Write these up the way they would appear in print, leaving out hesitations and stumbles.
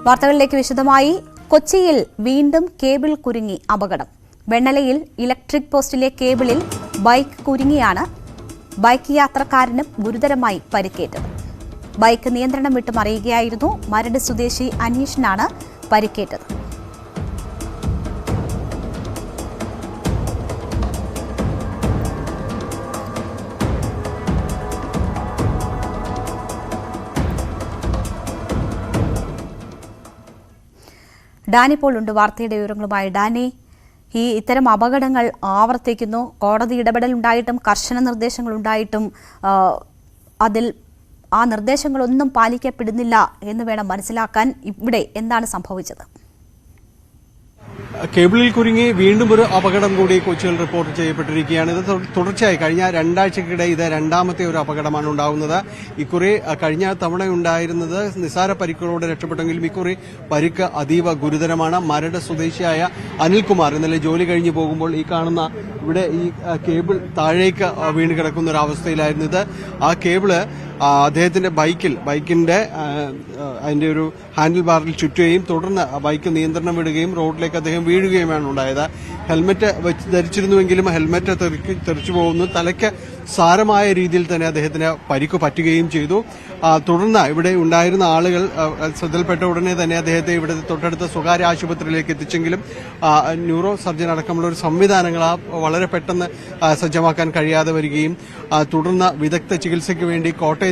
വാർത്തകളിലേക്ക് വിശദമായി. കൊച്ചിയിൽ വീണ്ടും കേബിൾ കുരുങ്ങി അപകടം. വെണ്ണലയിൽ ഇലക്ട്രിക് പോസ്റ്റിലെ കേബിളിൽ ബൈക്ക് കുരുങ്ങിയാണ് ബൈക്ക് യാത്രക്കാരനും ഗുരുതരമായി പരിക്കേറ്റത്. ബൈക്ക് നിയന്ത്രണം വിട്ട് മറിയുകയായിരുന്നു. മരട് സ്വദേശി അനീഷിനാണ് പരിക്കേറ്റത്. ഡാനി ഇപ്പോൾ ഉണ്ട് വാർത്തയുടെ വിവരങ്ങളുമായി. ഡാനി, ഇത്തരം അപകടങ്ങൾ ആവർത്തിക്കുന്നു. കോടതി ഇടപെടൽ ഉണ്ടായിട്ടും കർശന നിർദ്ദേശങ്ങൾ ഉണ്ടായിട്ടും ആ നിർദ്ദേശങ്ങളൊന്നും പാലിക്കപ്പെടുന്നില്ല എന്ന് വേണം മനസ്സിലാക്കാൻ. ഇവിടെ എന്താണ് സംഭവിച്ചത്? കേബിളിൽ കുരുങ്ങി വീണ്ടും ഒരു അപകടം കൂടി കൊച്ചിയിൽ റിപ്പോർട്ട് ചെയ്യപ്പെട്ടിരിക്കുകയാണ്. ഇത് തുടർച്ചയായി കഴിഞ്ഞ രണ്ടാഴ്ചക്കിടെ ഇത് രണ്ടാമത്തെ ഒരു അപകടമാണ് ഉണ്ടാകുന്നത്. ഇക്കുറി കഴിഞ്ഞ തവണ ഉണ്ടായിരുന്നത് നിസ്സാര പരിക്കുകളോടെ രക്ഷപ്പെട്ടെങ്കിലും ഇക്കുറി പരിക്ക് അതീവ ഗുരുതരമാണ്. മരട് സ്വദേശിയായ അനിൽകുമാർ ഇന്നലെ ജോലി കഴിഞ്ഞ് പോകുമ്പോൾ ഈ കാണുന്ന ഇവിടെ ഈ കേബിൾ താഴേക്ക് വീണ് കിടക്കുന്ന ഒരു അവസ്ഥയിലായിരുന്നു. ഇത് ആ കേബിള് അദ്ദേഹത്തിന്റെ ബൈക്കിന്റെ അതിന്റെ ഒരു ഹാൻഡിൽ ബാറിൽ ചുറ്റുകയും തുടർന്ന് ബൈക്ക് നിയന്ത്രണം വിടുകയും റോഡിലേക്ക് അദ്ദേഹം വീഴുകയുമാണ് ഉണ്ടായത്. ഹെൽമറ്റ് ധരിച്ചിരുന്നുവെങ്കിലും ഹെൽമറ്റ് തെറിച്ചു പോകുന്നു. തലയ്ക്ക് സാരമായ രീതിയിൽ തന്നെ അദ്ദേഹത്തിന് പരിക്ക് പറ്റുകയും ചെയ്തു. തുടർന്ന് ഇവിടെ ഉണ്ടായിരുന്ന ആളുകൾ ശ്രദ്ധയിൽപ്പെട്ട ഉടനെ തന്നെ അദ്ദേഹത്തെ ഇവിടെ തൊട്ടടുത്ത സ്വകാര്യ ആശുപത്രിയിലേക്ക് എത്തിച്ചെങ്കിലും ന്യൂറോ സർജൻ അടക്കമുള്ള ഒരു സംവിധാനങ്ങൾ വളരെ പെട്ടെന്ന് സജ്ജമാക്കാൻ കഴിയാതെ വരികയും തുടർന്ന് വിദഗ്ധ ചികിത്സയ്ക്ക് വേണ്ടി കോട്ടയം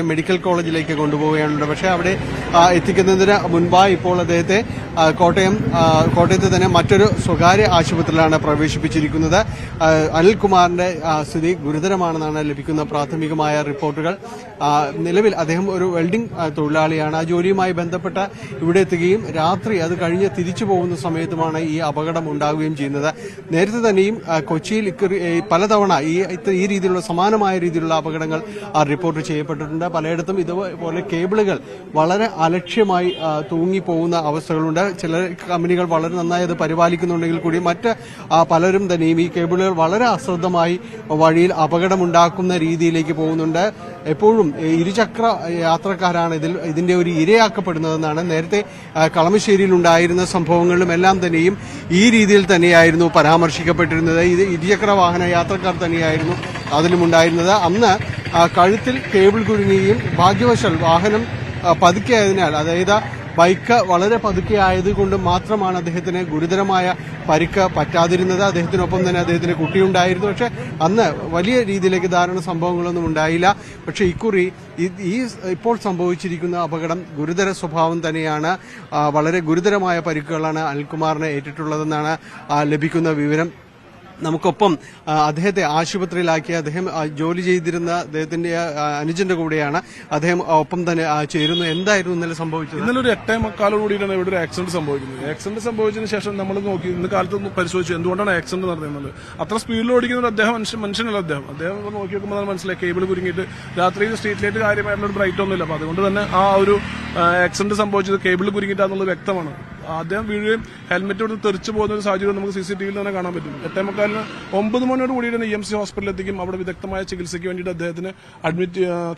മെഡിക്കൽ കോളേജിലേക്ക് കൊണ്ടുപോവുകയാണ്. പക്ഷേ അവിടെ എത്തിക്കുന്നതിന് മുൻപായി ഇപ്പോൾ അദ്ദേഹത്തെ കോട്ടയത്ത് തന്നെ മറ്റൊരു സ്വകാര്യ ആശുപത്രിയിലാണ് പ്രവേശിപ്പിച്ചിരിക്കുന്നത്. അനിൽകുമാറിന്റെ സ്ഥിതി ഗുരുതരമാണെന്നാണ് ലഭിക്കുന്ന പ്രാഥമികമായ റിപ്പോർട്ടുകൾ. നിലവിൽ അദ്ദേഹം ഒരു വെൽഡിംഗ് തൊഴിലാളിയാണ്. ആ ജോലിയുമായി ബന്ധപ്പെട്ട ഇവിടെ എത്തുകയും രാത്രി അത് കഴിഞ്ഞ് തിരിച്ചു പോകുന്ന സമയത്തുമാണ് ഈ അപകടം ഉണ്ടാവുകയും ചെയ്യുന്നത്. നേരത്തെ തന്നെയും കൊച്ചിയിൽ പലതവണ ഈ രീതിയിലുള്ള സമാനമായ രീതിയിലുള്ള അപകടങ്ങൾ റിപ്പോർട്ട് ചെയ്യപ്പെട്ടിട്ടുണ്ട്. പലയിടത്തും ഇതുപോലെ കേബിളുകൾ വളരെ അലക്ഷ്യമായി തൂങ്ങിപ്പോകുന്ന അവസ്ഥകളുണ്ട്. ചില കമ്പനികൾ വളരെ നന്നായി അത് പരിപാലിക്കുന്നുണ്ടെങ്കിൽ കൂടി മറ്റ് പലരും തന്നെയും ഈ കേബിളുകൾ വളരെ അശ്രദ്ധമായി വഴിയിൽ അപകടമുണ്ടാക്കുന്ന രീതിയിലേക്ക് പോകുന്നുണ്ട്. എപ്പോഴും ഇരുചക്ര യാത്രക്കാരാണ് ഇതിന്റെ ഒരു ഇരയാക്കപ്പെടുന്നതെന്നാണ് നേരത്തെ കളമശ്ശേരിയിൽ ഉണ്ടായിരുന്ന സംഭവങ്ങളിലും എല്ലാം തന്നെയും ഈ രീതിയിൽ തന്നെയായിരുന്നു പരാമർശിക്കപ്പെട്ടിരുന്നത്. ഇത് ഇരുചക്ര വാഹന യാത്രക്കാർ തന്നെയായിരുന്നു അതിലുമുണ്ടായിരുന്നത്. അന്ന് കഴുത്തിൽ കേബിൾ കുരുങ്ങുകയും ഭാഗ്യവശാൽ വാഹനം പതുക്കെ ആയതിനാൽ, അതായത് ബൈക്ക് വളരെ പതുക്കെ ആയതുകൊണ്ട് മാത്രമാണ് അദ്ദേഹത്തിന് ഗുരുതരമായ പരിക്ക് പറ്റാതിരുന്നത്. അദ്ദേഹത്തിനൊപ്പം തന്നെ അദ്ദേഹത്തിന് കുട്ടിയുണ്ടായിരുന്നു. പക്ഷെ അന്ന് വലിയ രീതിയിലേക്ക് ധാരണ സംഭവങ്ങളൊന്നും ഉണ്ടായില്ല. പക്ഷെ ഇക്കുറി ഇപ്പോൾ സംഭവിച്ചിരിക്കുന്ന അപകടം ഗുരുതര സ്വഭാവം തന്നെയാണ്. വളരെ ഗുരുതരമായ പരിക്കുകളാണ് അനിൽകുമാറിന് ഏറ്റിട്ടുള്ളതെന്നാണ് ലഭിക്കുന്ന വിവരം. നമുക്കൊപ്പം അദ്ദേഹത്തെ ആശുപത്രിയിലാക്കി അദ്ദേഹം ജോലി ചെയ്തിരുന്ന അദ്ദേഹത്തിന്റെ അനുജന്റെ കൂടെയാണ് അദ്ദേഹം ഒപ്പം തന്നെ ചേരുന്നു. എന്തായിരുന്നു ഇന്നലെ സംഭവിച്ചത്? ഇന്നലെ ഒരു 8:45 ഇവിടെ ഒരു ആക്സിഡന്റ് സംഭവിക്കുന്നത്. ആക്സിഡന്റ് സംഭവിച്ചതിന് ശേഷം നമ്മൾ നോക്കി ഇന്ന് കാലത്ത് പരിശോധിച്ചു എന്തുകൊണ്ടാണ് ആക്സിഡന്റ് നടന്നത്. അത്ര സ്പീഡിൽ ഓടിക്കുന്ന അദ്ദേഹം മനുഷ്യനല്ല. അദ്ദേഹം നോക്കി നോക്കുമ്പോൾ മനസ്സിലായി കേബിൾ കുരുങ്ങിയിട്ട് രാത്രിയിൽ സ്ട്രീറ്റ് ലൈറ്റ് കാര്യമായിട്ടുള്ള ഒരു ബ്രൈറ്റ് ഒന്നുമില്ല. അപ്പൊ അതുകൊണ്ട് തന്നെ ആ ഒരു ആക്സിഡന്റ് സംഭവിച്ചത് കേബിൾ കുരുങ്ങിയിട്ടാന്നുള്ളത് വ്യക്തമാണ്. അദ്ദേഹം വീഴുകയും ഹെൽമെറ്റ് കൊണ്ട് തെറിച്ചു പോകുന്ന ഒരു സാഹചര്യം നമുക്ക് CCTVയിൽ തന്നെ കാണാൻ പറ്റും. 8:45 9 മണിയോട് കൂടി തന്നെ EMC ഹോസ്പിറ്റലിൽ എത്തിക്കും. അവിടെ വിദഗ്ധമായ ചികിത്സയ്ക്ക് വേണ്ടിയിട്ട് അദ്ദേഹത്തിന്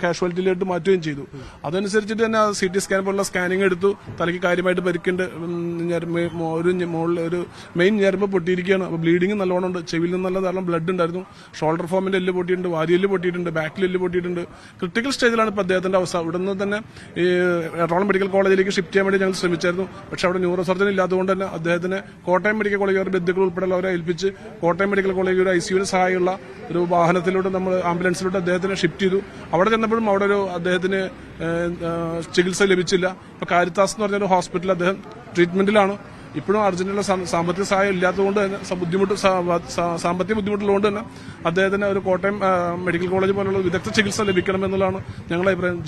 കാഷ്വാലിറ്റിയിലോട്ട് മാറ്റുകയും ചെയ്തു. അതനുസരിച്ചിട്ട് തന്നെ CT സ്കാൻ പോലുള്ള സ്കാനിങ് എടുത്തു. തലയ്ക്ക് കാര്യമായിട്ട് പരിക്കുണ്ട്. ഒരു മെയിൻ ഞരമ്പ് പൊട്ടിയിരിക്കുകയാണ്. അപ്പോൾ ബ്ലീഡിംഗ് നല്ലോണം ഉണ്ട്. ചെവിയിൽ നിന്ന് നല്ല ധാരാളം ബ്ലഡ് ഉണ്ടായിരുന്നു. ഷോൾഡർ ഫോമിന്റെ എല്ല് പൊട്ടിയിട്ടുണ്ട്, വാരിയെല്ല് പൊട്ടിയിട്ടുണ്ട്, ബാക്കിൽ എല്ല് പൊട്ടിയിട്ടുണ്ട്. ക്രിട്ടിക്കൽ സ്റ്റേജിലാണ് ഇപ്പോൾ അദ്ദേഹത്തിന്റെ അവസ്ഥ. ഇവിടെ നിന്ന് തന്നെ ഈ എറണാകുളം മെഡിക്കൽ കോളേജിലേക്ക് ഷിഫ്റ്റ് ചെയ്യാൻ വേണ്ടി ഞങ്ങൾ ശ്രമിച്ചായിരുന്നു. പക്ഷെ അവിടെ ന്യൂറോ സർജൻ ഇല്ലാത്തതുകൊണ്ട് തന്നെ അദ്ദേഹത്തിന് കോട്ടയം മെഡിക്കൽ കോളേജ് ബന്ധുക്കൾ ഉൾപ്പെടെയുള്ളവരെ ഏൽപ്പിച്ച് കോട്ടയം മെഡിക്കൽ കോളേജ് ഒരു ICUവിന് സഹായമുള്ള ഒരു വാഹനത്തിലൂടെ നമ്മൾ ആംബുലൻസിലൂടെ അദ്ദേഹത്തിനെ ഷിഫ്റ്റ് ചെയ്തു. അവിടെ ചെന്നപ്പോഴും അവിടെ ഒരു അദ്ദേഹത്തിന് ചികിത്സ ലഭിച്ചില്ല. ഇപ്പൊ കാരിത്താസ് എന്ന് പറഞ്ഞൊരു ഹോസ്പിറ്റലിൽ അദ്ദേഹം ട്രീറ്റ്മെന്റിലാണ്. ഇപ്പോഴും അർജന്റീന സാമ്പത്തിക സഹായം ഇല്ലാത്തതുകൊണ്ട് തന്നെ സാമ്പത്തിക ബുദ്ധിമുട്ടുള്ളതുകൊണ്ട് തന്നെ അദ്ദേഹത്തിന് ഒരു കോട്ടയം മെഡിക്കൽ കോളേജ് പോലുള്ള വിദഗ്ധ ചികിത്സ ലഭിക്കണമെന്നുള്ളതാണ് ഞങ്ങളുടെ അഭിപ്രായം.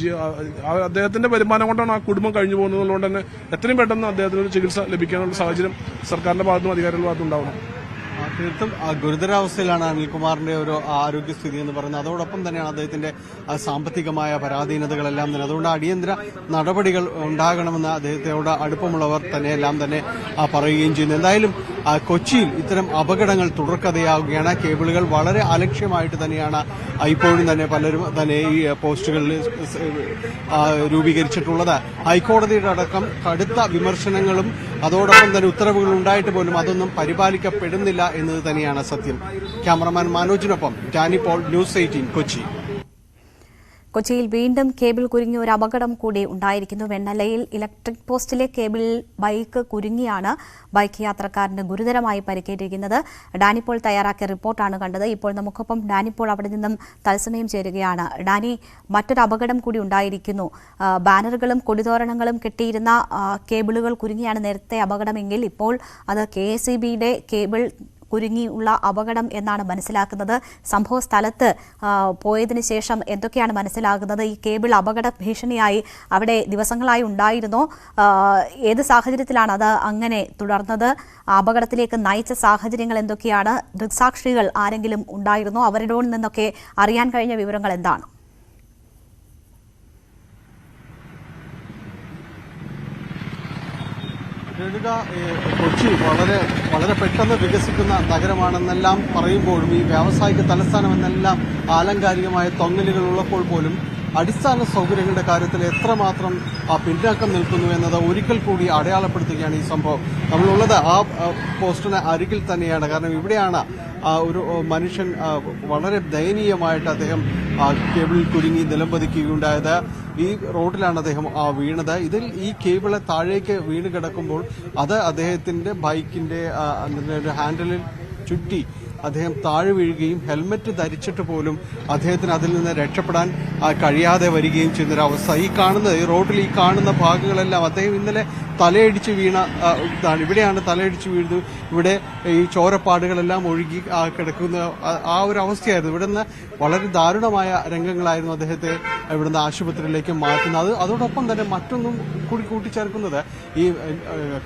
അദ്ദേഹത്തിന്റെ വരുമാനം കൊണ്ടാണ് ആ കുടുംബം കഴിഞ്ഞു പോകുന്നതുകൊണ്ട് തന്നെ എത്രയും പെട്ടെന്ന് അദ്ദേഹത്തിന് ഒരു ചികിത്സ ലഭിക്കാനുള്ള സാഹചര്യം സർക്കാരിന്റെ ഭാഗത്തും അധികാരികളുടെ ഭാഗത്തും ഉണ്ടാവണം. തീർത്തും ഗുരുതരാവസ്ഥയിലാണ് അനിൽകുമാറിന്റെ ഒരു ആരോഗ്യസ്ഥിതി എന്ന് പറയുന്നത്. അതോടൊപ്പം തന്നെയാണ് അദ്ദേഹത്തിന്റെ സാമ്പത്തികമായ പരാധീനതകളെല്ലാം തന്നെ. അതുകൊണ്ട് അടിയന്തര നടപടികൾ ഉണ്ടാകണമെന്ന് അദ്ദേഹത്തോട് അടുപ്പമുള്ളവർ തന്നെയെല്ലാം തന്നെ പറയുകയും ചെയ്യുന്നു. എന്തായാലും കൊച്ചിയിൽ ഇത്തരം അപകടങ്ങൾ തുടർക്കഥയാവുകയാണ്. കേബിളുകൾ വളരെ അലക്ഷ്യമായിട്ട് തന്നെയാണ് ഇപ്പോഴും തന്നെ പലരും തന്നെ ഈ പോസ്റ്റുകളിൽ രൂപീകരിച്ചിട്ടുള്ളത്. ഹൈക്കോടതിയുടെ അടക്കം കടുത്ത വിമർശനങ്ങളും അതോടൊപ്പം തന്നെ ഉത്തരവുകൾ ഉണ്ടായിട്ട് പോലും അതൊന്നും പരിപാലിക്കപ്പെടുന്നില്ല എന്നത് തന്നെയാണ് സത്യം. ക്യാമറമാൻ മനോജിനൊപ്പം ഡാനി പോൾ, ന്യൂസ് 18 കൊച്ചി. കൊച്ചിയിൽ വീണ്ടും കേബിൾ കുരുങ്ങിയ ഒരു അപകടം കൂടി ഉണ്ടായിരിക്കുന്നു. വെണ്ണലയിൽ ഇലക്ട്രിക് പോസ്റ്റിലെ കേബിളിൽ ബൈക്ക് കുരുങ്ങിയാണ് ബൈക്ക് യാത്രക്കാരന് ഗുരുതരമായി പരിക്കേറ്റിരിക്കുന്നത്. ഡാനിപ്പോൾ തയ്യാറാക്കിയ റിപ്പോർട്ടാണ് കണ്ടത്. ഇപ്പോൾ നമുക്കൊപ്പം ഡാനിപ്പോൾ അവിടെ നിന്നും തത്സമയം ചേരുകയാണ്. ഡാനി, മറ്റൊരു അപകടം കൂടി ഉണ്ടായിരിക്കുന്നു. ബാനറുകളും കൊടിതോരണങ്ങളും കെട്ടിയിരുന്ന കേബിളുകൾ കുരുങ്ങിയാണ് നേരത്തെ അപകടമെങ്കിൽ ഇപ്പോൾ അത് KSEBയുടെ കേബിൾ കുരുങ്ങിയുള്ള അപകടം എന്നാണ് മനസ്സിലാക്കുന്നത്. സംഭവ സ്ഥലത്ത് പോയതിനു ശേഷം എന്തൊക്കെയാണ് മനസ്സിലാകുന്നത്? ഈ കേബിൾ അപകട ഭീഷണിയായി അവിടെ ദിവസങ്ങളായി ഉണ്ടായിരുന്നോ? ഏത് സാഹചര്യത്തിലാണ് അത് അങ്ങനെ തുടർന്നത്? അപകടത്തിലേക്ക് നയിച്ച സാഹചര്യങ്ങൾ എന്തൊക്കെയാണ്? ദൃക്സാക്ഷികൾ ആരെങ്കിലും ഉണ്ടായിരുന്നോ? അവരുടെ നിന്നൊക്കെ അറിയാൻ കഴിഞ്ഞ വിവരങ്ങൾ എന്താണ്? കൊച്ചി വളരെ പെട്ടെന്ന് വികസിക്കുന്ന നഗരമാണെന്നെല്ലാം പറയുമ്പോഴും ഈ വ്യാവസായിക തലസ്ഥാനമെന്നെല്ലാം ആലങ്കാരികമായ തൊങ്ങലുകൾ ഉള്ളപ്പോൾ പോലും അടിസ്ഥാന സൗകര്യങ്ങളുടെ കാര്യത്തിൽ എത്രമാത്രം പിന്നാക്കം നിൽക്കുന്നു എന്നത് ഒരിക്കൽ കൂടി അടയാളപ്പെടുത്തുകയാണ് ഈ സംഭവം. നമ്മളുള്ളത് ആ പോസ്റ്റിന് അരികിൽ തന്നെയാണ്. കാരണം ഇവിടെയാണ് ഒരു മനുഷ്യൻ വളരെ ദയനീയമായിട്ട് അദ്ദേഹം കേബിളിൽ കുരുങ്ങി നിലംപതിക്കുകയുണ്ടായത്. ഈ റോഡിലാണ് അദ്ദേഹം വീണത്. ഇതിൽ ഈ കേബിള് താഴേക്ക് വീണ് കിടക്കുമ്പോൾ അത് അദ്ദേഹത്തിന്റെ ബൈക്കിന്റെ ഹാൻഡിലിൽ ചുറ്റി അദ്ദേഹം താഴെ വീഴുകയും ഹെൽമറ്റ് ധരിച്ചിട്ട് പോലും അദ്ദേഹത്തിന് അതിൽ നിന്ന് രക്ഷപ്പെടാൻ കഴിയാതെ വരികയും ചെയ്യുന്നൊരവസ്ഥ. ഈ റോഡിൽ ഈ കാണുന്ന ഭാഗങ്ങളെല്ലാം അദ്ദേഹം ഇന്നലെ തലയടിച്ച് വീണ ഇതാണ്. ഇവിടെയാണ് തലയടിച്ച് വീഴുന്നത്. ഇവിടെ ഈ ചോരപ്പാടുകളെല്ലാം ഒഴുകി കിടക്കുന്ന ആ ഒരു അവസ്ഥയായിരുന്നു. ഇവിടുന്ന് വളരെ ദാരുണമായ രംഗങ്ങളായിരുന്നു അദ്ദേഹത്തെ ഇവിടുന്ന് ആശുപത്രിയിലേക്ക് മാറ്റുന്നത്. അതോടൊപ്പം തന്നെ മറ്റൊന്നും കൂടി കൂട്ടിച്ചേർക്കുന്നത് ഈ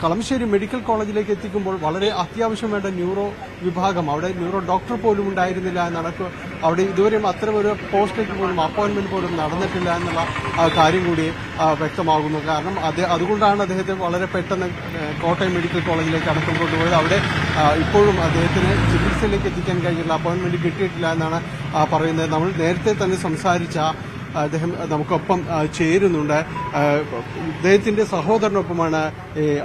കളമശ്ശേരി മെഡിക്കൽ കോളേജിലേക്ക് എത്തിക്കുമ്പോൾ വളരെ അത്യാവശ്യം വേണ്ട ന്യൂറോ വിഭാഗം, അവിടെ ന്യൂറോ ഡോക്ടർ പോലും ഉണ്ടായിരുന്നില്ല എന്നാണ്. അവിടെ ഇതുവരെയും അത്തരമൊരു പോസ്റ്റിലേക്ക് പോലും അപ്പോയിന്റ്മെന്റ് പോലും നടന്നിട്ടില്ല എന്നുള്ള കാര്യം കൂടി വ്യക്തമാകുന്നു. കാരണം അതുകൊണ്ടാണ് അദ്ദേഹത്തെ വളരെ പെട്ടെന്ന് കോട്ടയം മെഡിക്കൽ കോളേജിലേക്ക് അടക്കം കൊണ്ടുപോയത്. അവിടെ ഇപ്പോഴും അദ്ദേഹത്തിന് ചികിത്സയിലേക്ക് എത്തിക്കാൻ കഴിഞ്ഞില്ല, അപ്പോയിന്റ്മെന്റ് കിട്ടിയിട്ടില്ല എന്നാണ് പറയുന്നത്. നമ്മൾ നേരത്തെ തന്നെ സംസാരിച്ച അദ്ദേഹം നമുക്കൊപ്പം ചേരുന്നുണ്ട്. ഇദ്ദേഹത്തിന്റെ സഹോദരനൊപ്പമാണ്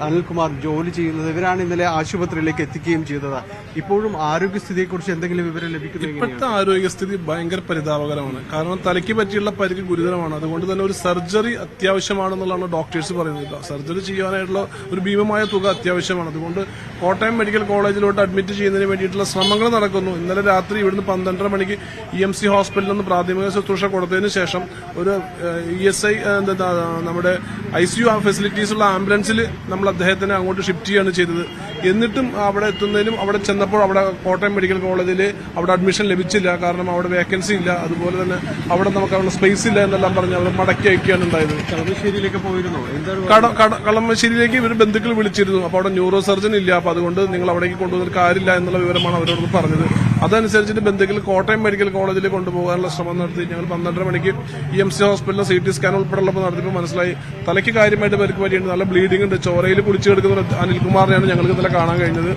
അനിൽകുമാർ ജോലി ചെയ്യുന്നത്. ഇവരാണ് ഇന്നലെ ആശുപത്രിയിലേക്ക് എത്തിക്കുകയും ചെയ്തത്. ഇപ്പോഴും ആരോഗ്യസ്ഥിതിയെക്കുറിച്ച് എന്തെങ്കിലും വിവരം ലഭിക്കുന്നു? ഇപ്പോഴത്തെ ആരോഗ്യസ്ഥിതി ഭയങ്കര പരിതാപകരമാണ്. കാരണം തലയ്ക്ക് പറ്റിയുള്ള പരിക്ക് ഗുരുതരമാണ്. അതുകൊണ്ട് തന്നെ ഒരു സർജറി അത്യാവശ്യമാണെന്നുള്ളതാണ് ഡോക്ടേഴ്സ് പറയുന്നത്. സർജറി ചെയ്യാനായിട്ടുള്ള ഒരു ഭീമമായ തുക അത്യാവശ്യമാണ്. അതുകൊണ്ട് കോട്ടയം മെഡിക്കൽ കോളേജിലോട്ട് അഡ്മിറ്റ് ചെയ്യുന്നതിന് വേണ്ടിയിട്ടുള്ള ശ്രമങ്ങൾ നടക്കുന്നു. ഇന്നലെ രാത്രി ഇവിടുന്ന് 12:30 മണിക്ക് EMC ഹോസ്പിറ്റലിൽ നിന്ന് പ്രാഥമിക ശുശ്രൂഷ കൊടുത്തതിന് ശേഷം ഒരു ESI നമ്മുടെ ICU ഫെസിലിറ്റീസ് ഉള്ള ആംബുലൻസിൽ നമ്മൾ അദ്ദേഹത്തിനെ അങ്ങോട്ട് ഷിഫ്റ്റ് ചെയ്യാണ് ചെയ്തത്. എന്നിട്ടും അവിടെ എത്തുന്നതിനും അവിടെ ചെന്നപ്പോൾ അവിടെ കോട്ടയം മെഡിക്കൽ കോളേജിൽ അവിടെ അഡ്മിഷൻ ലഭിച്ചില്ല. കാരണം അവിടെ വേക്കൻസി ഇല്ല, അതുപോലെ തന്നെ അവിടെ നമുക്ക് അവിടെ സ്പേസ് ഇല്ല എന്നെല്ലാം പറഞ്ഞ് അവർ മടക്കി അയക്കുകയാണ് ഉണ്ടായത്. കളമശ്ശേരിയിലേക്ക് പോയിരുന്നു. കളമശ്ശേരിയിലേക്ക് ഇവർ ബന്ധുക്കൾ വിളിച്ചിരുന്നു. അപ്പോൾ അവിടെ ന്യൂറോ സർജൻ ഇല്ല, അപ്പോൾ അതുകൊണ്ട് നിങ്ങൾ അവിടേക്ക് കൊണ്ടുപോകാൻ കാര്യമില്ല എന്നുള്ള വിവരമാണ് അവരോട് പറഞ്ഞത്. അതനുസരിച്ചിട്ട് ബന്ധുക്കൾ കോട്ടയം മെഡിക്കൽ കോളേജിൽ കൊണ്ടുപോകാനുള്ള ശ്രമം നടത്തി. ഞങ്ങൾ 12:30 മണിക്ക് EMC ഹോസ്പിറ്റലിൽ CT സ്കാൻ ഉൾപ്പെടെയുള്ളപ്പോൾ നടത്തിയപ്പോൾ മനസ്സിലായി തലയ്ക്ക് കാര്യമായിട്ട് പരിക്ക് പറ്റിയിട്ടുണ്ട്. നല്ല ബ്ലീഡിംഗ് ഉണ്ട്. ചോരയിൽ കുളിച്ച് കിടക്കുന്ന അനിൽകുമാറിനെയാണ് ഞങ്ങൾക്ക് ഇന്നലെ കാണാൻ കഴിഞ്ഞത്.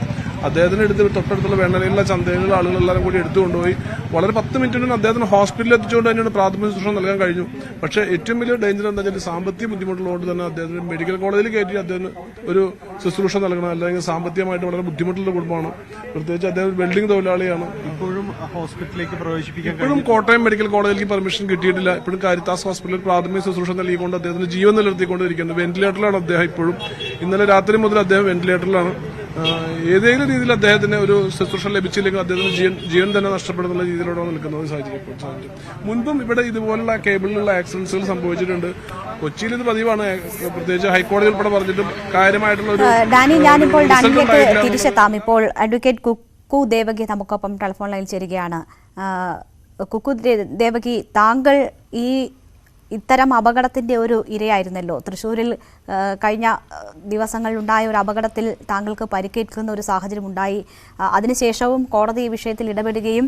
അദ്ദേഹത്തിന് എടുത്ത് തൊട്ടടുത്തുള്ള വെണ്ണലയിലുള്ള ചന്തയിലുള്ള ആളുകളെല്ലാം കൂടി എടുത്തു കൊണ്ടുപോയി വളരെ 10 മിനിറ്റിനും അദ്ദേഹത്തിന് ഹോസ്പിറ്റലിൽ എത്തിച്ചുകൊണ്ട് തന്നെയാണ് പ്രാഥമിക ശുശ്രൂഷ നൽകാൻ കഴിഞ്ഞു. പക്ഷേ ഏറ്റവും വലിയ ഡേഞ്ചർ എന്താ വെച്ചാൽ സാമ്പത്തിക ബുദ്ധിമുട്ടുള്ളതുകൊണ്ട് തന്നെ അദ്ദേഹത്തിന് മെഡിക്കൽ കോളേജിൽ കയറ്റി അദ്ദേഹത്തിന് ഒരു ശുശ്രൂഷ നൽകണം. അല്ലെങ്കിൽ സാമ്പത്തികമായിട്ട് വളരെ ബുദ്ധിമുട്ടുള്ള കുടുംബമാണ്. പ്രത്യേകിച്ച് അദ്ദേഹം വെൽഡിംഗ് തൊഴിലാളിയാണ്. ഇപ്പോഴും ഹോസ്പിറ്റലിലേക്ക് പ്രവേശിപ്പിക്കാൻ ഇപ്പോഴും കോട്ടയം മെഡിക്കൽ കോളേജിലേക്ക് പെർമിഷൻ കിട്ടിയിട്ടില്ല. ഇപ്പോഴും കാരിത്താസ് ഹോസ്പിറ്റലിൽ പ്രാഥമിക ശുശ്രൂഷ നൽകിക്കൊണ്ട് അദ്ദേഹത്തിന് ജീവൻ നിലനിർത്തിക്കൊണ്ടിരിക്കുന്നത്. വെന്റിലേറ്ററിലാണ് അദ്ദേഹം ഇപ്പോഴും. ഇന്നലെ രാത്രി മുതൽ അദ്ദേഹം വെന്റിലേറ്ററിലാണ്. ഏതെങ്കിലും രീതിയിൽ അദ്ദേഹത്തിന് ഒരു ശുശ്രൂഷ ലഭിച്ചില്ലെങ്കിൽ അദ്ദേഹത്തിന് ജീവൻ തന്നെ നഷ്ടപ്പെടുന്ന രീതിയിലൂടെ നിൽക്കുന്ന ഒരു സാഹചര്യം. മുൻപും ഇവിടെ ഇതുപോലുള്ള കേബിളിലുള്ള ആക്സിഡൻസുകൾ സംഭവിച്ചിട്ടുണ്ട്. കൊച്ചിയിൽ ഇത് പതിവാണ്. പ്രത്യേകിച്ച് ഹൈക്കോടതി ഉൾപ്പെടെ പറഞ്ഞിട്ടും കാര്യമായിട്ടുള്ള ഒരു ഡാനി, ഞാനിപ്പോൾ ഡാനിയിലേക്ക് തിരിച്ചെത്താം. ഇപ്പോൾ അഡ്വക്കേറ്റ് കുക്കു ദേവകി നമുക്കൊപ്പം ടെലിഫോൺ ലൈനിൽ ചേരുകയാണ്. കുക്കു ദേവകി, താങ്കൾ ഈ ഇത്തരം അപകടത്തിന്റെ ഒരു ഇരയായിരുന്നല്ലോ. തൃശ്ശൂരിൽ കഴിഞ്ഞ ദിവസങ്ങളിലുണ്ടായ ഒരു അപകടത്തിൽ താങ്കൾക്ക് പരിക്കേൽക്കുന്ന ഒരു സാഹചര്യം ഉണ്ടായി. അതിനുശേഷവും കോടതി ഈ വിഷയത്തിൽ ഇടപെടുകയും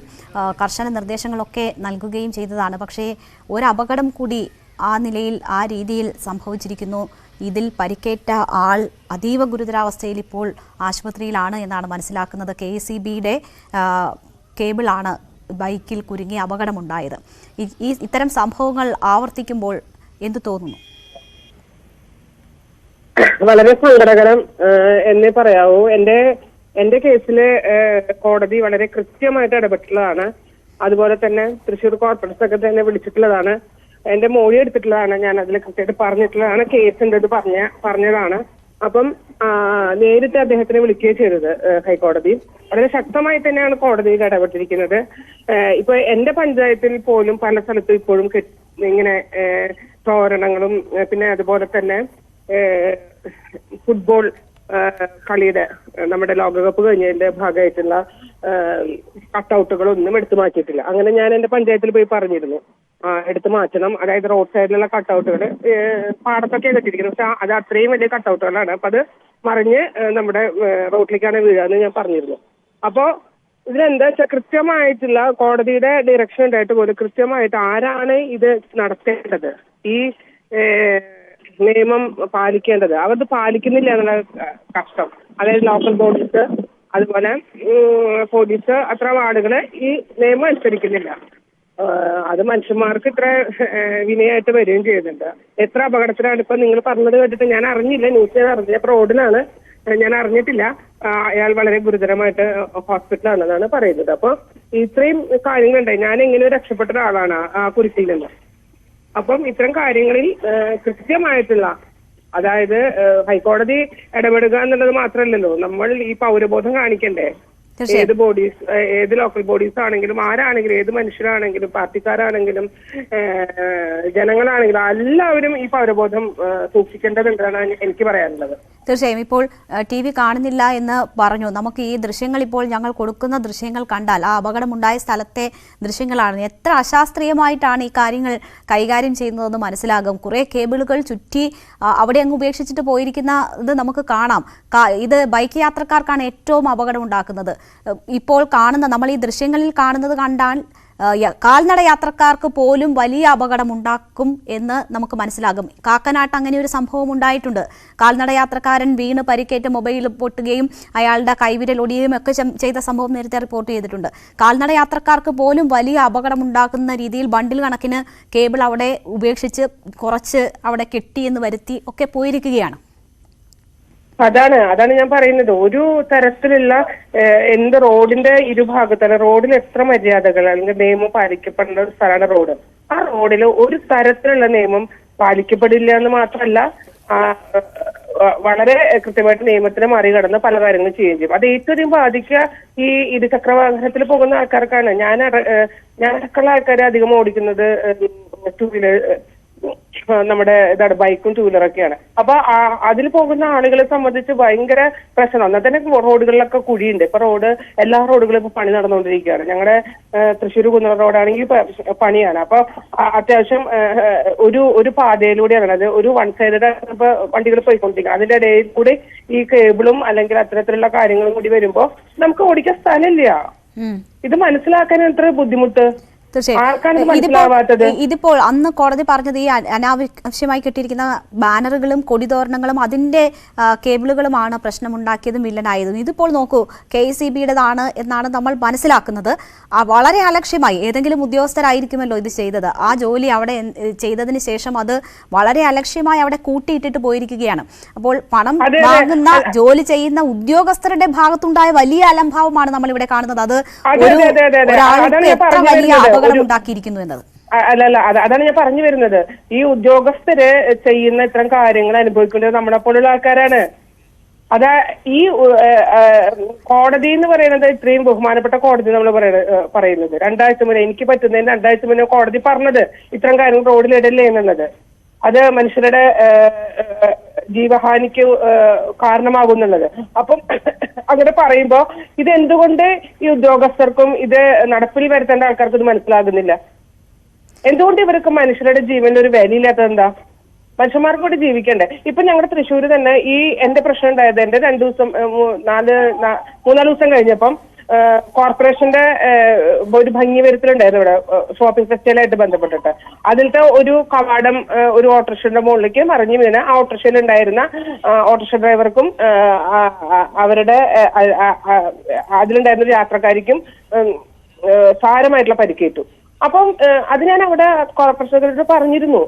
കർശന നിർദ്ദേശങ്ങളൊക്കെ നൽകുകയും ചെയ്തതാണ്. പക്ഷേ ഒരു അപകടം കൂടി ആ നിലയിൽ ആ രീതിയിൽ സംഭവിച്ചിരിക്കുന്നു. ഇതിൽ പരിക്കേറ്റ ആൾ അതീവ ഗുരുതരാവസ്ഥയിൽ ഇപ്പോൾ ആശുപത്രിയിലാണ് എന്നാണ് മനസ്സിലാക്കുന്നത്. KECBയുടെ കേബിളാണ് ബൈക്കിൽ കുരുങ്ങി അപകടമുണ്ടായത്. ഇത്തരം സംഭവങ്ങൾ ആവർത്തിക്കുമ്പോൾ എന്തു തോന്നുന്നു? വളരെ സങ്കടകരം എന്നേ പറയാവൂ. എന്റെ കേസില് കോടതി വളരെ കൃത്യമായിട്ട് ഇടപെട്ടിട്ടുള്ളതാണ്. അതുപോലെ തന്നെ തൃശ്ശൂർ കോർപ്പറേറ്റ് സെക്രട്ടറി എന്നെ വിളിച്ചിട്ടുള്ളതാണ്. എന്റെ മൊഴി എടുത്തിട്ടുള്ളതാണ്. ഞാൻ അതിൽ കൃത്യമായിട്ട് പറഞ്ഞിട്ടുള്ളതാണ്. കേസ് ഉണ്ട് പറഞ്ഞതാണ്. അപ്പം നേരിട്ട് അദ്ദേഹത്തിനെ വിളിക്കുകയും ചെയ്തത് ഹൈക്കോടതി. വളരെ ശക്തമായി തന്നെയാണ് കോടതിയിൽ ഇടപെട്ടിരിക്കുന്നത്. ഇപ്പൊ എന്റെ പഞ്ചായത്തിൽ പോലും പല സ്ഥലത്തും ഇപ്പോഴും ഇങ്ങനെ തോരണങ്ങളും പിന്നെ അതുപോലെ തന്നെ ഫുട്ബോൾ കളിയുടെ നമ്മുടെ ലോകകപ്പ് കഴിഞ്ഞതിന്റെ ഭാഗമായിട്ടുള്ള കട്ടൗട്ടുകളൊന്നും എടുത്തു മാറ്റിയിട്ടില്ല. അങ്ങനെ ഞാൻ എന്റെ പഞ്ചായത്തിൽ പോയി പറഞ്ഞിരുന്നു എടുത്തു മാറ്റണം. അതായത് റോഡ് സൈഡിലുള്ള കട്ടൗട്ടുകൾ പാടത്തൊക്കെ കെട്ടിയിരിക്കുന്നത്. പക്ഷെ അത് അത്രയും വലിയ കട്ടൗട്ടുകളാണ്. അപ്പൊ അത് മറിഞ്ഞ് നമ്മുടെ റോഡിലേക്കാണ് വീഴാന്ന് ഞാൻ പറഞ്ഞിരുന്നു. അപ്പോ ഇതിലെന്താ വെച്ചാൽ കൃത്യമായിട്ടുള്ള കോടതിയുടെ ഡയറക്ഷൻ ഉണ്ടായിട്ട് പോലും കൃത്യമായിട്ട് ആരാണ് ഇത് നടത്തേണ്ടത്, ഈ നിയമം പാലിക്കേണ്ടത്, അവത് പാലിക്കുന്നില്ല എന്നുള്ള കഷ്ടം. അതായത് ലോക്കൽ ബോഡീസ് അതുപോലെ പോലീസ് അത്ര ആളുകള് ഈ നിയമം അനുസരിക്കുന്നില്ല. അത് മനുഷ്യന്മാർക്ക് ഇത്ര വിനയായിട്ട് വരികയും ചെയ്യുന്നുണ്ട്. എത്ര അപകടത്തിലാണ് ഇപ്പൊ നിങ്ങൾ പറഞ്ഞത് കേട്ടിട്ട് ഞാൻ അറിഞ്ഞില്ല. ന്യൂസ് ഞാൻ അറിഞ്ഞ റോഡിലാണ്, ഞാൻ അറിഞ്ഞിട്ടില്ല. അയാൾ വളരെ ഗുരുതരമായിട്ട് ഹോസ്പിറ്റലാണെന്നാണ് പറയുന്നത്. അപ്പൊ ഇത്രയും കാര്യങ്ങളുണ്ടായി. ഞാൻ എങ്ങനെയോ രക്ഷപ്പെട്ട ഒരാളാണ് ആ കുരുക്കിൽ നിന്ന്. അപ്പം ഇത്തരം കാര്യങ്ങളിൽ കൃത്യമായിട്ടുള്ള, അതായത് ഹൈക്കോടതി ഇടപെടുക എന്നുള്ളത് മാത്രമല്ലല്ലോ, നമ്മൾ ഈ പൗരബോധം കാണിക്കണ്ടേ. ഏത് ബോഡീസ്, ഏത് ലോക്കൽ ബോഡീസ് ആണെങ്കിലും ആരാണെങ്കിലും ഏത് മനുഷ്യരാണെങ്കിലും പാർട്ടിക്കാരാണെങ്കിലും ജനങ്ങളാണെങ്കിലും എല്ലാവരും ഈ പൗരബോധം സൂക്ഷിക്കേണ്ടതുണ്ടെന്നാണ് എനിക്ക് പറയാനുള്ളത്. തീർച്ചയായും. ഇപ്പോൾ TV കാണുന്നില്ല എന്ന് പറഞ്ഞു. നമുക്ക് ഈ ദൃശ്യങ്ങൾ ഇപ്പോൾ ഞങ്ങൾ കൊടുക്കുന്ന ദൃശ്യങ്ങൾ കണ്ടാൽ ആ അപകടമുണ്ടായ സ്ഥലത്തെ ദൃശ്യങ്ങളാണ്. എത്ര അശാസ്ത്രീയമായിട്ടാണ് ഈ കാര്യങ്ങൾ കൈകാര്യം ചെയ്യുന്നതെന്ന് മനസ്സിലാകും. കുറേ കേബിളുകൾ ചുറ്റി അവിടെ അങ്ങ് ഉപേക്ഷിച്ചിട്ട് പോയിരിക്കുന്നത് നമുക്ക് കാണാം. ഇത് ബൈക്ക് യാത്രക്കാർക്കാണ് ഏറ്റവും അപകടം ഉണ്ടാക്കുന്നത്. ഇപ്പോൾ കാണുന്ന, നമ്മൾ ഈ ദൃശ്യങ്ങളിൽ കാണുന്നത് കണ്ടാൽ കാൽനട യാത്രക്കാർക്ക് പോലും വലിയ അപകടം ഉണ്ടാക്കും എന്ന് നമുക്ക് മനസ്സിലാകും. കാക്കനാട്ട് അങ്ങനെ ഒരു സംഭവം ഉണ്ടായിട്ടുണ്ട്. കാൽനട യാത്രക്കാരൻ വീണ് പരിക്കേറ്റ് മൊബൈൽ പൊട്ടുകയും അയാളുടെ കൈവിരൽ ഒടിയുകയും ഒക്കെ ചെയ്ത സംഭവം നേരത്തെ റിപ്പോർട്ട് ചെയ്തിട്ടുണ്ട്. കാൽനട യാത്രക്കാർക്ക് പോലും വലിയ അപകടം ഉണ്ടാക്കുന്ന രീതിയിൽ ബണ്ടിൽ കണക്കിന് കേബിൾ അവിടെ ഉപേക്ഷിച്ച് കുറച്ച് അവിടെ കെട്ടിയെന്ന് വരുത്തി ഒക്കെ പോയിരിക്കുകയാണ്. അതാണ് ഞാൻ പറയുന്നത്. ഒരു തരത്തിലുള്ള എന്ത് റോഡിന്റെ ഇരുഭാഗത്തല്ല, റോഡിൽ എത്ര മര്യാദകൾ അല്ലെങ്കിൽ നിയമം പാലിക്കപ്പെടേണ്ട ഒരു സ്ഥലമാണ് റോഡ്. ആ റോഡിൽ ഒരു തരത്തിലുള്ള നിയമം പാലിക്കപ്പെടില്ല എന്ന് മാത്രമല്ല വളരെ കൃത്യമായിട്ട് നിയമത്തിന് മറികടന്ന് പല കാര്യങ്ങളും ചെയ്യുകയും ചെയ്യും. അത് ഏറ്റവും ബാധിക്കുക ഈ ഇരുചക്ര വാഹനത്തിൽ പോകുന്ന ആൾക്കാർക്കാണ്. ഞാൻ അടക്കമുള്ള ആൾക്കാരെ അധികം ഓടിക്കുന്നത് ടൂ വീലർ, നമ്മുടെ ഇതാണ് ബൈക്കും ടൂ വീലറൊക്കെയാണ്. അപ്പൊ അതിൽ പോകുന്ന ആളുകളെ സംബന്ധിച്ച് ഭയങ്കര പ്രശ്നം. എന്നാൽ തന്നെ റോഡുകളിലൊക്കെ കുഴിയുണ്ട്. ഇപ്പൊ എല്ലാ റോഡുകളും ഇപ്പൊ പണി നടന്നുകൊണ്ടിരിക്കുകയാണ്. ഞങ്ങളുടെ തൃശ്ശൂർ കുന്നൂർ റോഡാണെങ്കിൽ പണിയാണ്. അപ്പൊ അത്യാവശ്യം ഒരു പാതയിലൂടെയാണ്, അത് ഒരു വൺ സൈഡ് ഇപ്പൊ വണ്ടികൾ പോയിക്കൊണ്ടിരിക്കുന്നത്. അതിന്റെ ഇടയിൽ കൂടി ഈ കേബിളും അല്ലെങ്കിൽ അത്തരത്തിലുള്ള കാര്യങ്ങളും കൂടി വരുമ്പോ നമുക്ക് ഓടിക്കാൻ സ്ഥലമില്ല. ഇത് മനസ്സിലാക്കാൻ എത്ര ബുദ്ധിമുട്ട്. ഇതിപ്പോൾ അന്ന് കോടതി പറഞ്ഞത് ഈ അനാവശ്യമായി കെട്ടിയിരിക്കുന്ന ബാനറുകളും കൊടിതോരണങ്ങളും അതിന്റെ കേബിളുകളുമാണ് പ്രശ്നമുണ്ടാക്കിയതും വില്ലനായതും. ഇതിപ്പോൾ നോക്കൂ, KECBയുടേതാണ് എന്നാണ് നമ്മൾ മനസ്സിലാക്കുന്നത്. വളരെ അലക്ഷ്യമായി, ഏതെങ്കിലും ഉദ്യോഗസ്ഥരായിരിക്കുമല്ലോ ഇത് ചെയ്തത്. ആ ജോലി അവിടെ ചെയ്തതിന് ശേഷം അത് വളരെ അലക്ഷ്യമായി അവിടെ കൂട്ടിയിട്ടിട്ട് പോയിരിക്കുകയാണ്. അപ്പോൾ പണം വാങ്ങുന്ന ജോലി ചെയ്യുന്ന ഉദ്യോഗസ്ഥരുടെ ഭാഗത്തുണ്ടായ വലിയ അലംഭാവമാണ് നമ്മൾ ഇവിടെ കാണുന്നത്. അത് ഒരാൾക്ക് എത്ര വലിയ അപകടം ഉണ്ടാക്കിയിരിക്കുന്നു എന്നത്. അല്ല, അതാണ് ഞാൻ പറഞ്ഞു വരുന്നത്. ഈ ഉദ്യോഗസ്ഥര് ചെയ്യുന്ന ഇത്തരം കാര്യങ്ങൾ അനുഭവിക്കുന്നത് നമ്മളെ പോലുള്ള ആൾക്കാരാണ്. അതാ ഈ കോടതി എന്ന് പറയുന്നത് ഇത്രയും ബഹുമാനപ്പെട്ട കോടതി നമ്മൾ പറയുന്നത് 2 ആഴ്ച മുന്നേ, എനിക്ക് പറ്റുന്നതിന് 2 ആഴ്ച മുന്നേ കോടതി പറഞ്ഞത് ഇത്തരം കാര്യങ്ങൾ റോഡിലിടല്ലേ എന്നുള്ളത്. അത് മനുഷ്യരുടെ ജീവഹാനിക്ക് കാരണമാകുന്നുള്ളത്. അപ്പം അങ്ങനെ പറയുമ്പോ ഇതെന്തുകൊണ്ട് ഈ ഉദ്യോഗസ്ഥർക്കും ഇത് നടപ്പിൽ വരുത്തേണ്ട ആൾക്കാർക്കും ഇത് മനസ്സിലാകുന്നില്ല? എന്തുകൊണ്ട് ഇവർക്ക് മനുഷ്യരുടെ ജീവനിൽ ഒരു വിലയില്ലാത്തത് എന്താ? മനുഷ്യന്മാർക്ക് കൂടി ജീവിക്കണ്ടേ? ഇപ്പൊ ഞങ്ങളുടെ തൃശ്ശൂര് തന്നെ ഈ എന്റെ പ്രശ്നം ഉണ്ടായത് എന്റെ 2 ദിവസം 3-4 ദിവസം കഴിഞ്ഞപ്പം കോർപ്പറേഷന്റെ ഒരു ഭംഗി വരുത്തലുണ്ടായിരുന്നു ഇവിടെ ഷോപ്പിംഗ് ഫെസ്റ്റിവലായിട്ട് ബന്ധപ്പെട്ടിട്ട്. അതിലത്തെ ഒരു കവാടം ഒരു ഓട്ടോറിക്ഷയുടെ മുകളിലേക്ക് മറിഞ്ഞു വീണ് ആ ഓട്ടോറിക്ഷയിൽ ഉണ്ടായിരുന്ന ഓട്ടോറിക്ഷ ഡ്രൈവർക്കും അവരുടെ അതിലുണ്ടായിരുന്ന യാത്രക്കാരിക്കും സാരമായിട്ടുള്ള പരിക്കേറ്റു. അപ്പം അത് ഞാൻ അവിടെ കോർപ്പറേഷനോട് പറഞ്ഞിരുന്നു,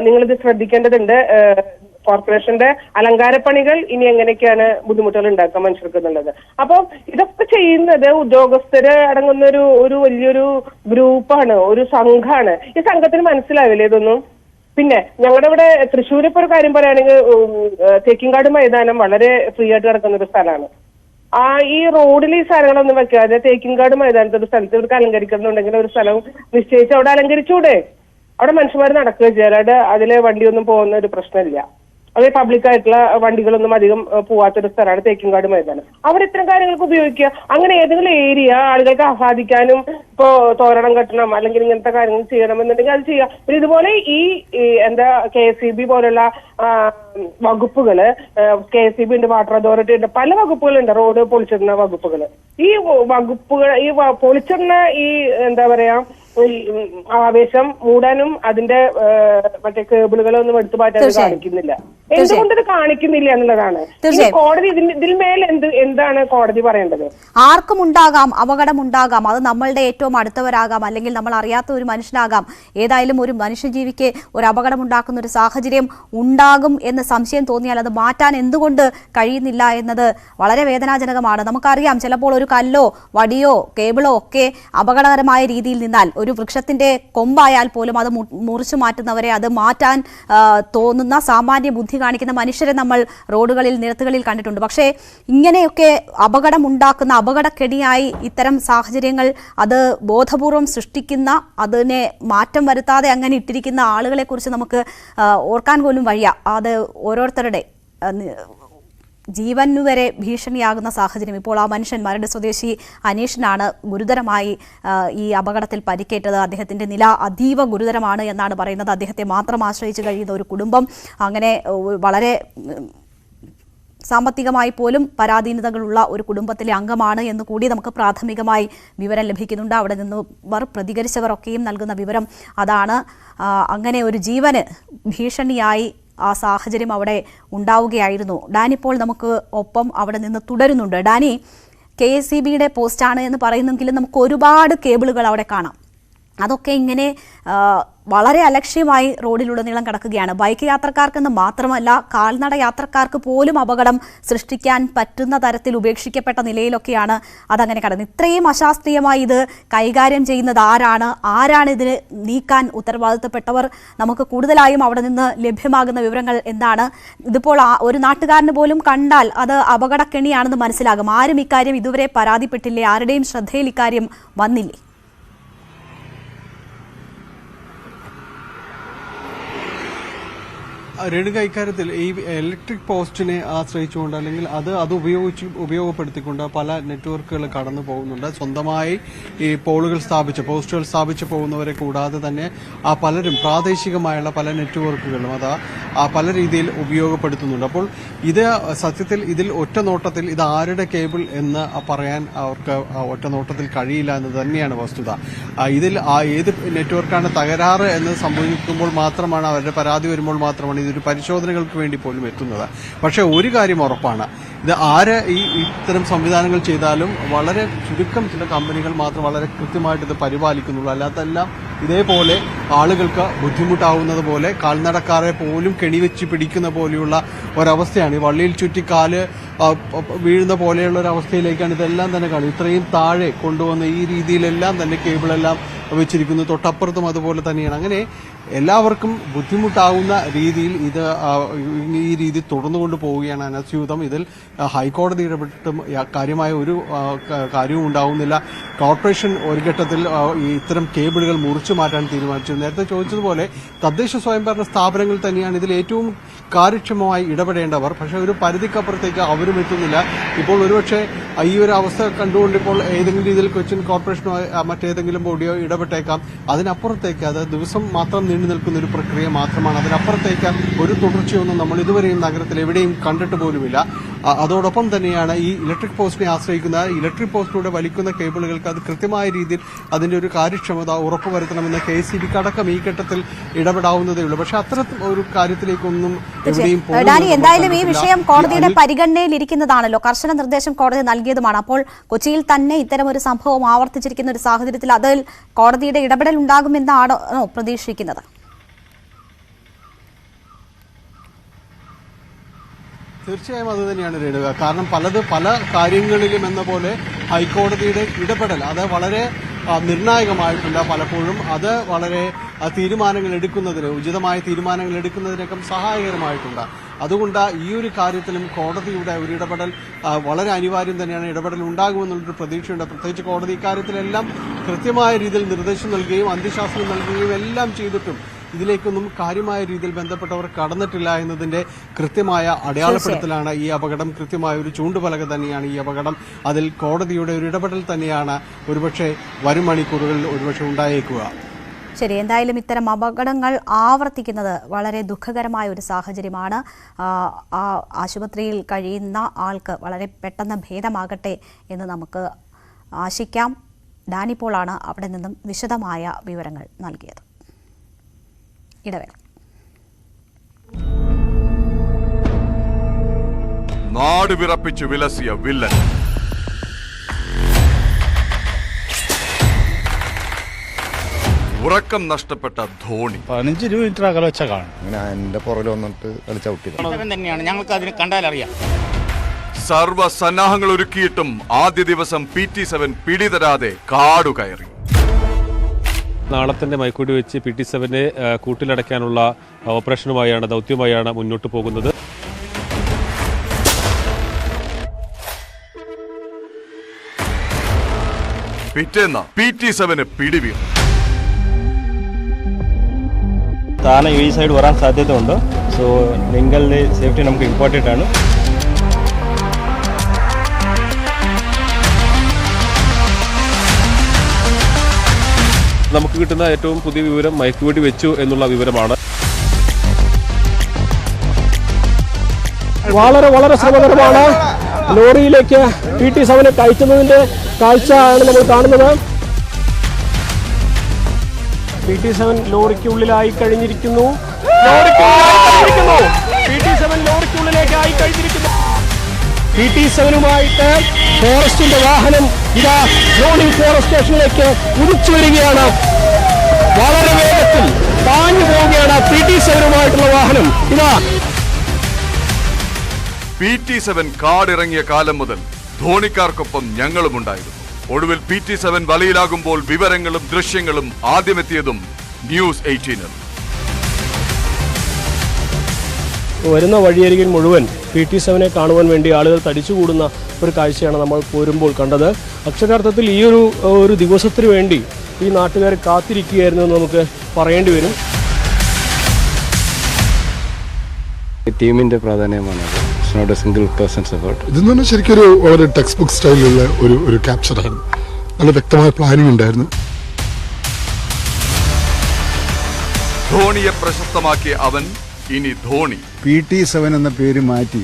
നിങ്ങളിത് ശ്രദ്ധിക്കേണ്ടതുണ്ട്, കോർപ്പറേഷന്റെ അലങ്കാരപ്പണികൾ ഇനി എങ്ങനെയൊക്കെയാണ് ബുദ്ധിമുട്ടുകൾ ഉണ്ടാക്കുക മനുഷ്യർക്ക് എന്നുള്ളത്. അപ്പം ഇതൊക്കെ ചെയ്യുന്നത് ഉദ്യോഗസ്ഥര് അടങ്ങുന്ന ഒരു വലിയൊരു ഗ്രൂപ്പാണ്, ഒരു സംഘമാണ്. ഈ സംഘത്തിന് മനസ്സിലാവില്ലേ ഇതൊന്നും? പിന്നെ ഞങ്ങളുടെ ഇവിടെ തൃശ്ശൂർ ഇപ്പൊ ഒരു കാര്യം പറയുകയാണെങ്കിൽ തേക്കിൻകാട് മൈതാനം വളരെ ഫ്രീ ആയിട്ട് കിടക്കുന്ന ഒരു സ്ഥലമാണ്. ഈ റോഡിൽ ഈ സ്ഥലങ്ങളൊന്നും വെക്കാതെ തേക്കിൻകാട് മൈതാനത്തെ ഒരു സ്ഥലത്ത് ഇവർക്ക് അലങ്കരിക്കുന്നുണ്ടെങ്കിൽ ഒരു സ്ഥലം നിശ്ചയിച്ച് അവിടെ അലങ്കരിച്ചൂടെ? അവിടെ മനുഷ്യന്മാർ നടക്കുക ചെയ്യാതെ അതിലെ വണ്ടിയൊന്നും പോകുന്ന ഒരു പ്രശ്നമില്ല. അതേ പബ്ലിക്കായിട്ടുള്ള വണ്ടികളൊന്നും അധികം പോവാത്തൊരു സ്ഥലമാണ് തേക്കിൻകാട് മൈതാനം. അവിടെ ഇത്തരം കാര്യങ്ങൾക്ക് ഉപയോഗിക്കുക. അങ്ങനെ ഏതെങ്കിലും ഏരിയ ആളുകൾക്ക് ആസ്വാദിക്കാനും ഇപ്പോ തോരണം കെട്ടണം അല്ലെങ്കിൽ ഇങ്ങനത്തെ കാര്യങ്ങൾ ചെയ്യണം എന്നുണ്ടെങ്കിൽ അത് ചെയ്യാം. പിന്നെ ഇതുപോലെ ഈ KSEB പോലുള്ള വകുപ്പുകള്, KSEB ഉണ്ട്, വാട്ടർ അതോറിറ്റി ഉണ്ട്, പല വകുപ്പുകളുണ്ട്, റോഡ് പൊളിച്ചിടുന്ന വകുപ്പുകള്. ഈ വകുപ്പുകൾ ഈ പൊളിച്ചിടുന്ന ഈ ആവേശം മൂടാനും അതിന്റെ മറ്റേ കേബിളുകളൊന്നും എടുത്തു മാറ്റാൻ കാണിക്കുന്നില്ല. എന്തുകൊണ്ട് ഇത് കാണിക്കുന്നില്ല എന്നുള്ളതാണ് കോടതി ഇതിൽ മേൽ എന്താണ് കോടതി പറയേണ്ടത്? ആർക്കും ഉണ്ടാകാം, അപകടമുണ്ടാകാം. അത് നമ്മളുടെ ഏറ്റവും അടുത്തവരാകാം, അല്ലെങ്കിൽ നമ്മൾ അറിയാത്ത ഒരു മനുഷ്യനാകാം. ഏതായാലും ഒരു മനുഷ്യജീവിക്ക് ഒരു അപകടമുണ്ടാക്കുന്ന ഒരു സാഹചര്യം ഉണ്ടാകും എന്ന് സംശയം തോന്നിയാൽ അത് മാറ്റാൻ എന്തുകൊണ്ട് കഴിയുന്നില്ല എന്നത് വളരെ വേദനാജനകമാണ്. നമുക്കറിയാം, ചിലപ്പോൾ ഒരു കല്ലോ വടിയോ കേബിളോ ഒക്കെ അപകടകരമായ രീതിയിൽ നിന്നാൽ, ഒരു വൃക്ഷത്തിന്റെ കൊമ്പായാൽ പോലും അത് മുറിച്ചു മാറ്റുന്നവരെ, അത് മാറ്റാൻ തോന്നുന്ന സാമാന്യ ബുദ്ധി കാണിക്കുന്ന മനുഷ്യരെ നമ്മൾ റോഡുകളിൽ, നിരത്തുകളിൽ കണ്ടിട്ടുണ്ട്. പക്ഷേ ഇങ്ങനെയൊക്കെ അപകടമുണ്ടാക്കുന്ന, അപകടക്കെണിയായി ഇത്തരം സാഹചര്യങ്ങൾ അത് ബോധപൂർവം സൃഷ്ടിക്കുന്ന, അതിനെ മാറ്റം വരുത്താതെ അങ്ങനെ ഇട്ടിരിക്കുന്ന ആളുകളെ കുറിച്ച് നമുക്ക് ഓർക്കാൻ പോലും വയ്യ. അത് ഓരോരുത്തരുടെ ജീവനു വരെ ഭീഷണിയാകുന്ന സാഹചര്യം. ഇപ്പോൾ ആ മനുഷ്യൻ, മരട് സ്വദേശി അനീഷിനാണ് ഗുരുതരമായി ഈ അപകടത്തിൽ പരിക്കേറ്റത്. അദ്ദേഹത്തിന്റെ നില അതീവ ഗുരുതരമാണ് എന്നാണ് പറയുന്നത്. അദ്ദേഹത്തെ മാത്രം ആശ്രയിച്ച് കഴിയുന്ന ഒരു കുടുംബം, അങ്ങനെ വളരെ സാമ്പത്തികമായി പോലും പരാധീനതകളുള്ള ഒരു കുടുംബത്തിലെ അംഗമാണ് എന്ന് കൂടി നമുക്ക് പ്രാഥമികമായി വിവരം ലഭിക്കുന്നുണ്ട്. അവിടെ നിന്നവർ പ്രതികരിച്ചവരൊക്കെയും നൽകുന്ന വിവരം അതാണ്. അങ്ങനെ ഒരു ജീവന് ഭീഷണിയായി ആ സാഹചര്യം അവിടെ ഉണ്ടാവുകയായിരുന്നു. ഡാനി ഇപ്പോൾ നമുക്ക് ഒപ്പം അവിടെ നിന്ന് തുടരുന്നുണ്ട്. ഡാനി, KSEBയുടെ പോസ്റ്റാണ് എന്ന് പറയുന്നെങ്കിലും നമുക്ക് ഒരുപാട് കേബിളുകൾ അവിടെ കാണാം. അതൊക്കെ ഇങ്ങനെ വളരെ അലക്ഷ്യമായി റോഡിലുടനീളം കിടക്കുകയാണ്. ബൈക്ക് യാത്രക്കാർക്കെന്ന് മാത്രമല്ല, കാൽനട യാത്രക്കാർക്ക് പോലും അപകടം സൃഷ്ടിക്കാൻ പറ്റുന്ന തരത്തിൽ ഉപേക്ഷിക്കപ്പെട്ട നിലയിലൊക്കെയാണ് അതങ്ങനെ കിടന്നത്. ഇത്രയും അശാസ്ത്രീയമായി ഇത് കൈകാര്യം ചെയ്യുന്നത് ആരാണ് ഇതിന് നീക്കാൻ ഉത്തരവാദിത്തപ്പെട്ടവർ? നമുക്ക് കൂടുതലായും അവിടെ നിന്ന് ലഭ്യമാകുന്ന വിവരങ്ങൾ എന്താണ്? ഇതിപ്പോൾ ഒരു നാട്ടുകാരന് പോലും കണ്ടാൽ അത് അപകടക്കെണിയാണെന്ന് മനസ്സിലാകും. ആരും ഇക്കാര്യം ഇതുവരെ പരാതിപ്പെട്ടില്ലേ? ആരുടെയും ശ്രദ്ധയിൽ ഇക്കാര്യം വന്നില്ലേ? രേണുക, ഇക്കാര്യത്തിൽ ഈ ഇലക്ട്രിക് പോസ്റ്റിനെ ആശ്രയിച്ചുകൊണ്ട് അല്ലെങ്കിൽ അത് ഉപയോഗപ്പെടുത്തിക്കൊണ്ട് പല നെറ്റ്വർക്കുകൾ കടന്നു പോകുന്നുണ്ട്. സ്വന്തമായി ഈ പോസ്റ്റുകൾ സ്ഥാപിച്ചു പോകുന്നവരെ കൂടാതെ തന്നെ പലരും പ്രാദേശികമായുള്ള പല നെറ്റ്വർക്കുകളും പല രീതിയിൽ ഉപയോഗപ്പെടുത്തുന്നുണ്ട്. അപ്പോൾ ഇത് സത്യത്തിൽ ഇതിൽ ഒറ്റ നോട്ടത്തിൽ ഇത് ആരുടെ കേബിൾ എന്ന് പറയാൻ അവർക്ക് ഒറ്റ നോട്ടത്തിൽ കഴിയില്ല എന്ന് തന്നെയാണ് വസ്തുത. ഇതിൽ ഏത് നെറ്റ്വർക്കാണ് തകരാറ് എന്ന് സംഭവിക്കുമ്പോൾ മാത്രമാണ്, അവരുടെ പരാതി വരുമ്പോൾ മാത്രമാണ് ഇതൊരു പരിശോധനകൾക്ക് വേണ്ടി പോലും എത്തുന്നത്. പക്ഷേ ഒരു കാര്യം ഉറപ്പാണ്, ഇത് ഇത്തരം സംവിധാനങ്ങൾ ചെയ്താലും വളരെ ചുരുക്കം ചില കമ്പനികൾ മാത്രം വളരെ കൃത്യമായിട്ട് ഇത് പരിപാലിക്കുന്നുള്ളൂ. അല്ലാത്തെല്ലാം ഇതേപോലെ ആളുകൾക്ക് ബുദ്ധിമുട്ടാവുന്നത് പോലെ, കാൽനടക്കാരെ പോലും കെണിവെച്ച് പിടിക്കുന്ന പോലെയുള്ള ഒരവസ്ഥയാണ്. ഈ വള്ളിയിൽ ചുറ്റി കാല് വീഴുന്ന പോലെയുള്ള ഒരു അവസ്ഥയിലേക്കാണ് ഇതെല്ലാം തന്നെ കാണുന്നത്. ഇത്രയും താഴെ കൊണ്ടുവന്ന് ഈ രീതിയിലെല്ലാം തന്നെ കേബിളെല്ലാം വെച്ചിരിക്കുന്നു. തൊട്ടപ്പുറത്തും അതുപോലെ തന്നെയാണ്. അങ്ങനെ എല്ലാവർക്കും ബുദ്ധിമുട്ടാവുന്ന രീതിയിൽ ഈ രീതി തുടർന്നുകൊണ്ട് പോവുകയാണ് അനസ്യൂതം. ഇതിൽ ഹൈക്കോടതി ഇടപെട്ടിട്ടും കാര്യമായ ഒരു കാര്യവും ഉണ്ടാവുന്നില്ല. കോർപ്പറേഷൻ ഒരു ഘട്ടത്തിൽ ഇത്തരം കേബിളുകൾ മുറിച്ചു പൊളിച്ചു മാറ്റാൻ തീരുമാനിച്ചു. നേരത്തെ ചോദിച്ചതുപോലെ തദ്ദേശ സ്വയംഭരണ സ്ഥാപനങ്ങൾ തന്നെയാണ് ഇതിൽ ഏറ്റവും കാര്യക്ഷമമായി ഇടപെടേണ്ടവർ. പക്ഷേ ഒരു പരിധിക്കപ്പുറത്തേക്ക് അവരും എത്തുന്നില്ല. ഇപ്പോൾ ഒരുപക്ഷെ ഈ ഒരു അവസ്ഥ കണ്ടുകൊണ്ട് ഇപ്പോൾ ഏതെങ്കിലും രീതിയിൽ കൊച്ചിൻ കോർപ്പറേഷനോ മറ്റേതെങ്കിലും ബോഡിയോ ഇടപെട്ടേക്കാം. അതിനപ്പുറത്തേക്ക് അത് ദിവസം മാത്രം നീണ്ടു നിൽക്കുന്ന ഒരു പ്രക്രിയ മാത്രമാണ്. അതിനപ്പുറത്തേക്ക് ഒരു തുടർച്ചയൊന്നും നമ്മൾ ഇതുവരെയും നഗരത്തിൽ എവിടെയും കണ്ടിട്ട് പോലുമില്ല. അതോടൊപ്പം തന്നെയാണ് ഈ ഇലക്ട്രിക് പോസ്റ്റിനെ ആശ്രയിക്കുന്ന ഇലക്ട്രിക് പോസ്റ്റിലൂടെ വലിക്കുന്ന കേബിളുകൾക്ക് അത് കൃത്യമായ രീതിയിൽ അതിന്റെ ഒരു കാര്യക്ഷമത ഉറപ്പുവരുത്തണമെന്ന് KECBക്ക് അടക്കം ഈ ഘട്ടത്തിൽ ഇടപെടാവുന്നതേ ഉള്ളൂ. പക്ഷെ അത്തരം ഒരു കാര്യത്തിലേക്കൊന്നും എവിടെയും എന്തായാലും ഈ വിഷയം കോടതിയുടെ പരിഗണനയിൽ ഇരിക്കുന്നതാണല്ലോ. കർശന നിർദ്ദേശം കോടതി നൽകിയതുമാണ്. അപ്പോൾ കൊച്ചിയിൽ തന്നെ ഇത്തരം ഒരു സംഭവം ആവർത്തിച്ചിരിക്കുന്ന ഒരു സാഹചര്യത്തിൽ അതിൽ കോടതിയുടെ ഇടപെടൽ ഉണ്ടാകുമെന്നാണോ പ്രതീക്ഷിക്കുന്നത്? തീർച്ചയായും അത് തന്നെയാണ് രേണുക. കാരണം പല കാര്യങ്ങളിലും എന്ന പോലെ ഹൈക്കോടതിയുടെ ഇടപെടൽ അത് വളരെ നിർണായകമായിട്ടുണ്ട്. പലപ്പോഴും അത് വളരെ തീരുമാനങ്ങൾ എടുക്കുന്നതിന് ഉചിതമായ തീരുമാനങ്ങൾ എടുക്കുന്നതിനൊക്കെ സഹായകരമായിട്ടുണ്ട്. അതുകൊണ്ട് ഈ ഒരു കാര്യത്തിലും കോടതിയുടെ ഒരു ഇടപെടൽ വളരെ അനിവാര്യം തന്നെയാണ്. ഇടപെടൽ ഉണ്ടാകുമെന്നുള്ളൊരു പ്രതീക്ഷയുണ്ട്. പ്രത്യേകിച്ച് കോടതി ഇക്കാര്യത്തിലെല്ലാം കൃത്യമായ രീതിയിൽ നിർദ്ദേശം നൽകുകയും അന്ത്യശാസനം നൽകുകയും എല്ലാം ചെയ്തിട്ടും ഇതിലേക്കൊന്നും കാര്യമായ രീതിയിൽ ബന്ധപ്പെട്ടവർ കടന്നിട്ടില്ല എന്നതിന്റെ കൃത്യമായ അടയാളപ്പെടുത്തലാണ് ഈ അപകടം. കൃത്യമായ ഒരു ചൂണ്ടുപലക തന്നെയാണ് ഈ അപകടം. അതിൽ കോടതിയുടെ ഒരു ഇടപെടൽ തന്നെയാണ് ഒരുപക്ഷെ വരും മണിക്കൂറുകളിൽ ഒരുപക്ഷെ ഉണ്ടായേക്കുക. ശരി, എന്തായാലും ഇത്തരം അപകടങ്ങൾ ആവർത്തിക്കുന്നത് വളരെ ദുഃഖകരമായ ഒരു സാഹചര്യമാണ്. ആശുപത്രിയിൽ കഴിയുന്ന ആൾക്ക് വളരെ പെട്ടെന്ന് ഭേദമാകട്ടെ എന്ന് നമുക്ക് ആശിക്കാം. ഡാനിപ്പോളാണ് അവിടെ നിന്നും വിശദമായ വിവരങ്ങൾ നൽകിയത്. ഇടവേള. നാട് വിറപ്പിച്ചു വിലസിയ വില്ലൻ, ഉറക്കം നഷ്ടപ്പെട്ട ധോണി, 15 കിലോമീറ്റർ അകലെ വെച്ച കാണും. അങ്ങനെ എന്റെ പുറകിൽ വന്നിട്ട് കളിച്ചവിട്ടില്ല തന്നെയാണ്, ഞങ്ങൾക്ക് അതിന് കണ്ടാലറിയാം. സർവ്വസന്നാഹങ്ങൾ ഒരുക്കിയിട്ടും ആദ്യ ദിവസം PT7 പിടിതരാതെ കാടുകയറി. നാളെ തന്നെ മയക്കുവെടി വെച്ച് PT7നെ കൂട്ടിലടയ്ക്കാനുള്ള ഓപ്പറേഷനുമായാണ് ദൗത്യമായാണ് മുന്നോട്ട് പോകുന്നത്. പിറ്റേന്ന് PT7 പിടിവീണു. താനെ ഈ സൈഡ് വരാൻ സാധ്യതയുണ്ട്. സോ നിങ്ങളുടെ സേഫ്റ്റി നമുക്ക് ഇമ്പോർട്ടൻ്റ് ആണ്. നമുക്ക് കിട്ടുന്ന ഏറ്റവും പുതിയ വിവരം മയക്കുവെടി വെച്ചു എന്നുള്ള വിവരമാണ്. വളരെ ശ്രമകരമാണ്. ലോറിയിലേക്ക് PT7 കയറ്റുന്നതിന്റെ കാഴ്ചയാണ് നമ്മൾ കാണുന്നത്. PT7 ലോറിക്കുള്ളിലായി കഴിഞ്ഞിരിക്കുന്നു. PT7 ലോറിക്കുള്ളിലേക്കായി കഴിഞ്ഞിരിക്കുന്നു. PT7ുമായിട്ട് ഫോറസ്റ്റിന്റെ വാഹനം ഇതാ ലോണിംഗ് ഫോറസ്റ്റ് സ്റ്റേഷനിലേക്ക് കുതിച്ചു വരികയാണ്. വളരെ വേഗത്തിൽ പാഞ്ഞു പോവുകയാണ് PT7ുമായിട്ടുള്ള വാഹനം. ഇതാ PT7 കാടിറങ്ങിയ കാലം മുതൽ ധോണിക്കാർക്കൊപ്പം ഞങ്ങളുമുണ്ടായിരുന്നു. ഒടുവിൽ PT7 വലയിലാകുമ്പോൾ വിവരങ്ങളും ദൃശ്യങ്ങളും ആദ്യമെത്തിയതും ന്യൂസ് 18-ൽ. വരുന്ന വഴിയരികിൽ മുഴുവൻ PT7നെ കാണുവാൻ വേണ്ടി ആളുകൾ തടിച്ചുകൂടുന്ന ഒരു കാഴ്ചയാണ് നമ്മൾ പോരുമ്പോൾ കണ്ടത്. അക്ഷരാർത്ഥത്തിൽ ഈ ഒരു ദിവസത്തിന് വേണ്ടി ഈ നാട്ടുകാർ കാത്തിരിക്കുകയായിരുന്നു എന്ന് നമുക്ക് പറയേണ്ടി വരും. ടീമിന്റെ പ്രാധാന്യമാണ്. Single persons effort. ഇതെന്ന് പറഞ്ഞാൽ ശരിക്കും വളരെ ടെക്സ്റ്റ് ബുക്ക് സ്റ്റൈലിലുള്ള ഒരു ക്യാപ്ചറാണ്. നല്ല വ്യക്തമായ പ്ലാനിംഗ് ഉണ്ടായിരുന്നു. ധോണിയെ പ്രശസ്തമാക്കിയ അവൻ ഇനി ധോണി. PT7 എന്ന പേര് മാറ്റി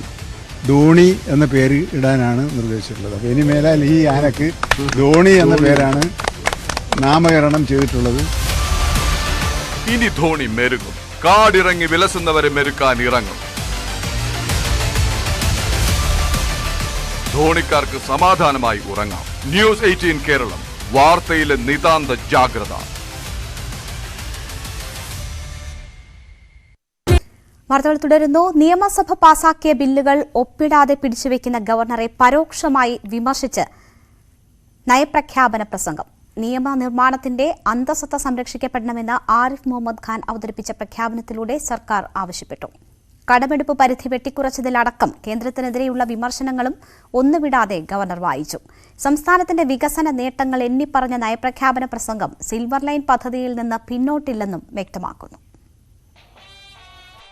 ധോണി എന്ന പേര് ഇടാനാണ് നിർദ്ദേശിച്ചിട്ടുള്ളത്. അപ്പോൾ ഇനി മേലാൽ ഈ ആനക്ക് ധോണി എന്ന പേരാണ് നാമകരണം ചെയ്തിട്ടുള്ളത്. ഇനി ധോണി മെരുകും. കാടിറങ്ങി വിലസുന്നവരെ മെരുക്കാൻ ഇറങ്ങും. ധോണിക്കാർക്ക് സമാധാനമായി ഉറങ്ങാം. ന്യൂസ് 18 കേരളം, വാർത്തയിലെ നിതാന്ത ജാഗ്രത. വാർത്തകൾ തുടരുന്നു. നിയമസഭ പാസാക്കിയ ബില്ലുകൾ ഒപ്പിടാതെ പിടിച്ചുവെക്കുന്ന ഗവർണറെ പരോക്ഷമായി വിമർശിച്ച് നയപ്രഖ്യാപന പ്രസംഗം. നിയമനിർമ്മാണത്തിന്റെ അന്തസ്സത്ത സംരക്ഷിക്കപ്പെടണമെന്ന് ആരിഫ് മുഹമ്മദ് ഖാൻ അവതരിപ്പിച്ച പ്രഖ്യാപനത്തിലൂടെ സർക്കാർ ആവശ്യപ്പെട്ടു. കടമെടുപ്പ് പരിധി വെട്ടിക്കുറച്ചതിലടക്കം കേന്ദ്രത്തിനെതിരെയുള്ള വിമർശനങ്ങളും ഒന്നുവിടാതെ ഗവർണർ വായിച്ചു. സംസ്ഥാനത്തിന്റെ വികസന നേട്ടങ്ങൾ എണ്ണിപ്പറഞ്ഞ നയപ്രഖ്യാപന പ്രസംഗം സിൽവർ ലൈൻ പദ്ധതിയിൽ നിന്ന് പിന്നോട്ടില്ലെന്നും വ്യക്തമാക്കുന്നു.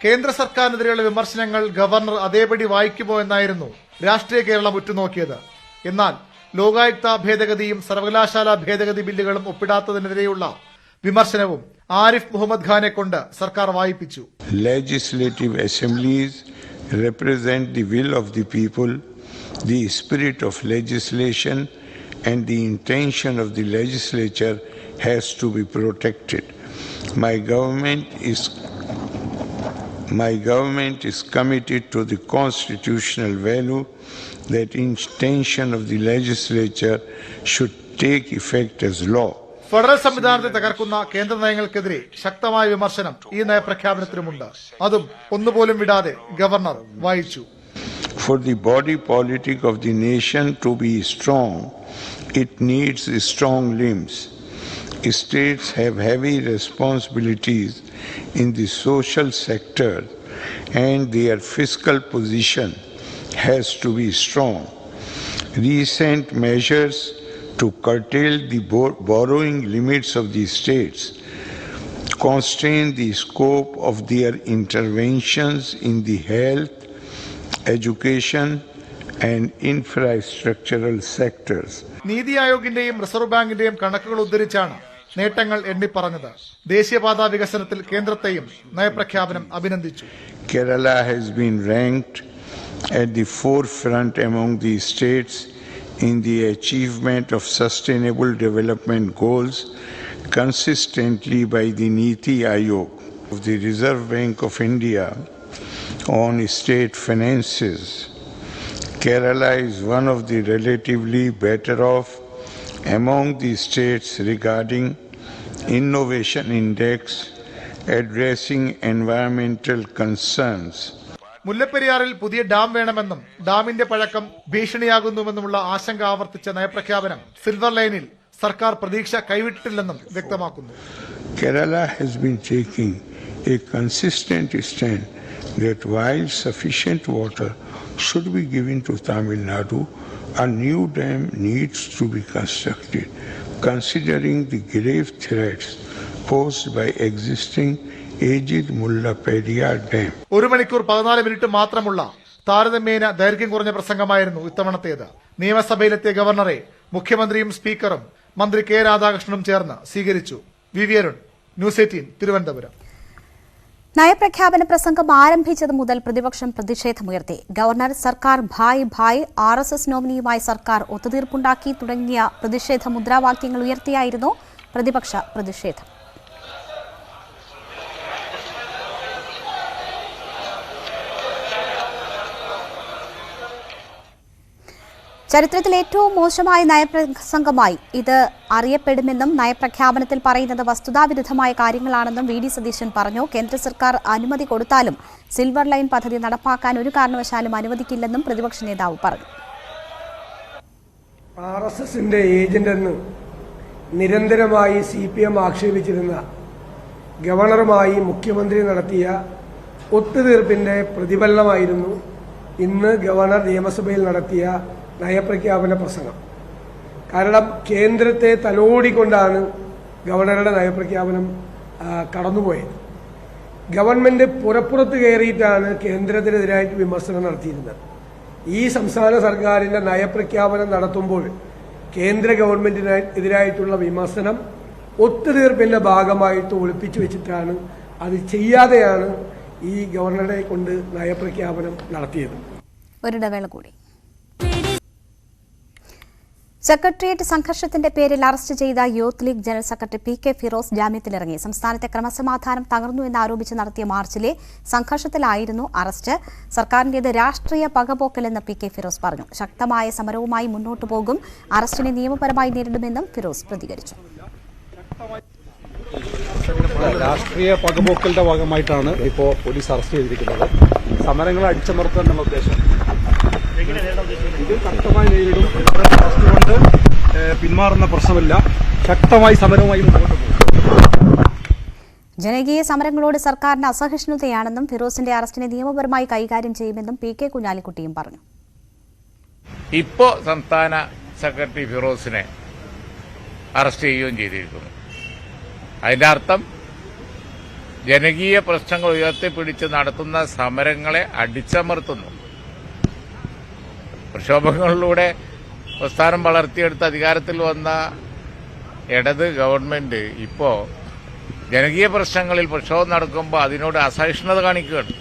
കേന്ദ്ര സർക്കാരിനെതിരെയുള്ള വിമർശനങ്ങൾ ഗവർണർ അതേപടി വായിക്കുമോ എന്നായിരുന്നു രാഷ്ട്രീയ കേരളം ഉറ്റുനോക്കിയത്. എന്നാൽ ലോകായുക്ത ഭേദഗതിയും സർവകലാശാല ഭേദഗതി ബില്ലുകളും ഒപ്പിടാത്തതിനെതിരെയുള്ള വിമർശനവും ആരിഫ് മുഹമ്മദ് ഖാനെ കൊണ്ട് സർക്കാർ വായിപ്പിച്ചു. Legislative assemblies represent the will of the people, the spirit of legislation and the intention of the legislature has to be protected. My government is committed to the constitutional value that intention of the legislature should take effect as law. Federal സംവിധാനത്തെ തകർക്കുന്ന കേന്ദ്ര നയങ്ങൾക്കെതിരെ ശക്തമായ വിമർശനം ഈ നയപ്രഖ്യാപനത്തിലുമുണ്ട്. അതും ഒന്നുപോലും വിടാതെ governor വായിച്ചു. For the body politic of the nation to be strong, it needs strong limbs. States have heavy responsibilities in the social sector and their fiscal position has to be strong. Recent measures to curtail the borrowing limits of the states constrain the scope of their interventions in the health, education and infrastructural sectors. നീതി ആയോഗിന്റെയും reserve ബാങ്കിന്റെയും കണക്കുകൾ ഉദ്ധരിച്ചാണ് നേട്ടങ്ങൾ എണ്ണിപ്പറഞ്ഞത്. ദേശീയപാതാ വികസനത്തിൽ കേന്ദ്രത്തെയും നയപ്രഖ്യാപനം അഭിനന്ദിച്ചു. Kerala has been ranked at the forefront among the states in the achievement of sustainable development goals consistently by the Niti Aayog of the Reserve Bank of India on state finances. Kerala is one of the relatively better off among the states regarding innovation index addressing environmental concerns. മുല്ലപ്പെരിയാറിൽ പുതിയ dam വേണമെന്നും ഡാമിന്റെ പഴക്കം ഭീഷണിയാകുന്നുവെന്നുമുള്ള ആശങ്ക ആവർത്തിച്ച നയപ്രഖ്യാപനം silver ലൈനിൽ സർക്കാർ പ്രതീക്ഷ കൈവിട്ടിട്ടില്ലെന്നും വ്യക്തമാക്കുന്നു. Kerala has been taking a consistent stand that while sufficient water should be given to Tamil Nadu, a new dam needs to be constructed, considering the grave threats posed by existing aged Mullaperiyar Dam. 1 മണിക്കൂർ 14 minute മാത്രമുള്ള താരതമ്യേന ദൈർഘ്യം കുറഞ്ഞ പ്രസംഗമായിരുന്നു ഇത്തവണത്തേത്. നിയമസഭയിലെത്തിയ ഗവർണറെ മുഖ്യമന്ത്രിയും സ്പീക്കറും മന്ത്രി K രാധാകൃഷ്ണനും ചേർന്ന് സ്വീകരിച്ചു. V Arun, news 18 Thiruvananthapuram. നയപ്രഖ്യാപന പ്രസംഗം ആരംഭിച്ചത് മുതൽ പ്രതിപക്ഷം പ്രതിഷേധമുയർത്തി. ഗവർണർ സർക്കാർ ഭായ് ഭായ്, RSS നോമിനിയുമായി സർക്കാർ ഒത്തുതീർപ്പുണ്ടാക്കി തുടങ്ങിയ പ്രതിഷേധ മുദ്രാവാക്യങ്ങൾ ഉയർത്തിയായിരുന്നു പ്രതിപക്ഷ പ്രതിഷേധം. ചരിത്രത്തിൽ ഏറ്റവും മോശമായ നയപ്രസംഗമായി ഇത് അറിയപ്പെടുമെന്നും നയപ്രഖ്യാപനത്തിൽ പറയുന്നത് വസ്തുതാവിരുദ്ധമായ കാര്യങ്ങളാണെന്നും VD സതീശൻ പറഞ്ഞു. കേന്ദ്ര സർക്കാർ അനുമതി കൊടുത്താലും സിൽവർ ലൈൻ പദ്ധതി നടപ്പാക്കാൻ ഒരു കാരണവശാലും അനുവദിക്കില്ലെന്നും പ്രതിപക്ഷ നേതാവ് പറഞ്ഞു. RSSന്റെ ഏജന്റെന്ന് നിരന്തരമായി CPM ആക്ഷേപിച്ചിരുന്ന ഗവർണറുമായി മുഖ്യമന്ത്രി നടത്തിയ ഒത്തുതീർപ്പിന്റെ പ്രതിഫലനമായിരുന്നു ഇന്ന് ഗവർണർ നിയമസഭയിൽ നടത്തിയ നയപ്രഖ്യാപന പ്രസംഗം. കാരണം കേന്ദ്രത്തെ തലോടിക്കൊണ്ടാണ് ഗവർണറുടെ നയപ്രഖ്യാപനം കടന്നുപോയത്. ഗവൺമെന്റ് പുറപ്പുറത്ത് കയറിയിട്ടാണ് കേന്ദ്രത്തിനെതിരായിട്ട് വിമർശനം നടത്തിയിരുന്നത്. ഈ സംസ്ഥാന സർക്കാരിന്റെ നയപ്രഖ്യാപനം നടത്തുമ്പോൾ കേന്ദ്ര ഗവൺമെന്റിനെതിരായിട്ടുള്ള വിമർശനം ഒത്തുതീർപ്പിന്റെ ഭാഗമായിട്ട് ഒളിപ്പിച്ചു വെച്ചിട്ടാണ്, അത് ചെയ്യാതെയാണ് ഈ ഗവർണറെ കൊണ്ട് നയപ്രഖ്യാപനം നടത്തിയത്. ഒരിടവേള കൂടി. സെക്രട്ടേറിയറ്റ് സംഘർഷത്തിന്റെ പേരിൽ അറസ്റ്റ് ചെയ്ത youth league general secretary PK Firoz ജാമ്യത്തിലിറങ്ങി. സംസ്ഥാനത്തെ ക്രമസമാധാനം തകർന്നു എന്നാരോപിച്ച് നടത്തിയ മാർച്ചിലെ സംഘർഷത്തിലായിരുന്നു അറസ്റ്റ്. സർക്കാരിന്റേത് രാഷ്ട്രീയ പകപോക്കലെന്ന് PK ഫിറോസ് പറഞ്ഞു. ശക്തമായ സമരവുമായി മുന്നോട്ടു പോകും, അറസ്റ്റിനെ നിയമപരമായി നേരിടുമെന്നും ഫിറോസ് പ്രതികരിച്ചു. രാഷ്ട്രീയ പകപോക്കലിന്റെ ഭാഗമായിട്ടാണ് ഇപ്പോൾ പോലീസ് അറസ്റ്റ് ചെയ്തിരിക്കുന്നത്. സമരങ്ങളെ അടിച്ചമർത്താൻ എന്നുള്ള ഉദ്ദേശം ഇത് ശക്തമായി നേരിടും. അറസ്റ്റ് കൊണ്ട് പിന്മാറുന്ന പ്രശ്നമില്ല, ശക്തമായി സമരവുമായി മുന്നോട്ട് പോകും. ജനകീയ സമരങ്ങളോട് സർക്കാരിന് അസഹിഷ്ണുതയാണെന്നും ഫിറോസിന്റെ അറസ്റ്റിനെ നിയമപരമായി കൈകാര്യം ചെയ്യുമെന്നും PK കുഞ്ഞാലിക്കുട്ടിയും പറഞ്ഞു. ഇപ്പോ സംസ്ഥാന സെക്രട്ടറി ഫിറോസിനെ അറസ്റ്റ് ചെയ്യുകയും ചെയ്തിരിക്കുന്നു. അതിന്റെ അർത്ഥം ജനകീയ പ്രശ്നങ്ങൾ ഉയർത്തിപ്പിടിച്ച് നടത്തുന്ന സമരങ്ങളെ അടിച്ചമർത്തുന്നു. പ്രക്ഷോഭങ്ങളിലൂടെ പ്രസ്ഥാനം വളർത്തിയെടുത്ത് അധികാരത്തിൽ വന്ന ഇടത് ഗവൺമെന്റ് ഇപ്പോ ജനകീയ പ്രശ്നങ്ങളിൽ പ്രക്ഷോഭം നടക്കുമ്പോൾ അതിനോട് അസഹിഷ്ണുത കാണിക്കുകയാണ്.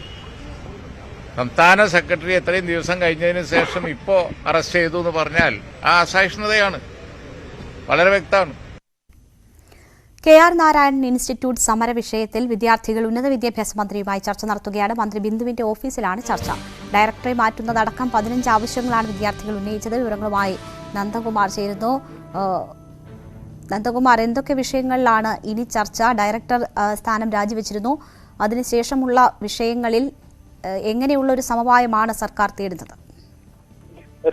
സംസ്ഥാന സെക്രട്ടറി എത്രയും ദിവസം കഴിഞ്ഞതിന് ശേഷം ഇപ്പോ അറസ്റ്റ് ചെയ്തു എന്ന് പറഞ്ഞാൽ ആ അസഹിഷ്ണുതയാണ്, വളരെ വ്യക്തമാണ്. KR നാരായണൻ ഇൻസ്റ്റിറ്റ്യൂട്ട് സമര വിഷയത്തിൽ വിദ്യാർത്ഥികൾ ഉന്നത വിദ്യാഭ്യാസ മന്ത്രിയുമായി ചർച്ച നടത്തുകയാണ്. മന്ത്രി ബിന്ദുവിന്റെ ഓഫീസിലാണ് ചർച്ച. ഡയറക്ടറെ മാറ്റുന്നതടക്കം 15 ആവശ്യങ്ങളാണ് വിദ്യാർത്ഥികൾ ഉന്നയിച്ചത്. വിവരങ്ങളുമായി നന്ദകുമാർ ചേരുന്നു. നന്ദകുമാർ, എന്തൊക്കെ വിഷയങ്ങളിലാണ് ഇനി ചർച്ച? ഡയറക്ടർ സ്ഥാനം രാജിവെച്ചിരുന്നു. അതിനുശേഷമുള്ള വിഷയങ്ങളിൽ എങ്ങനെയുള്ള ഒരു സമവായമാണ് സർക്കാർ തേടുന്നത്?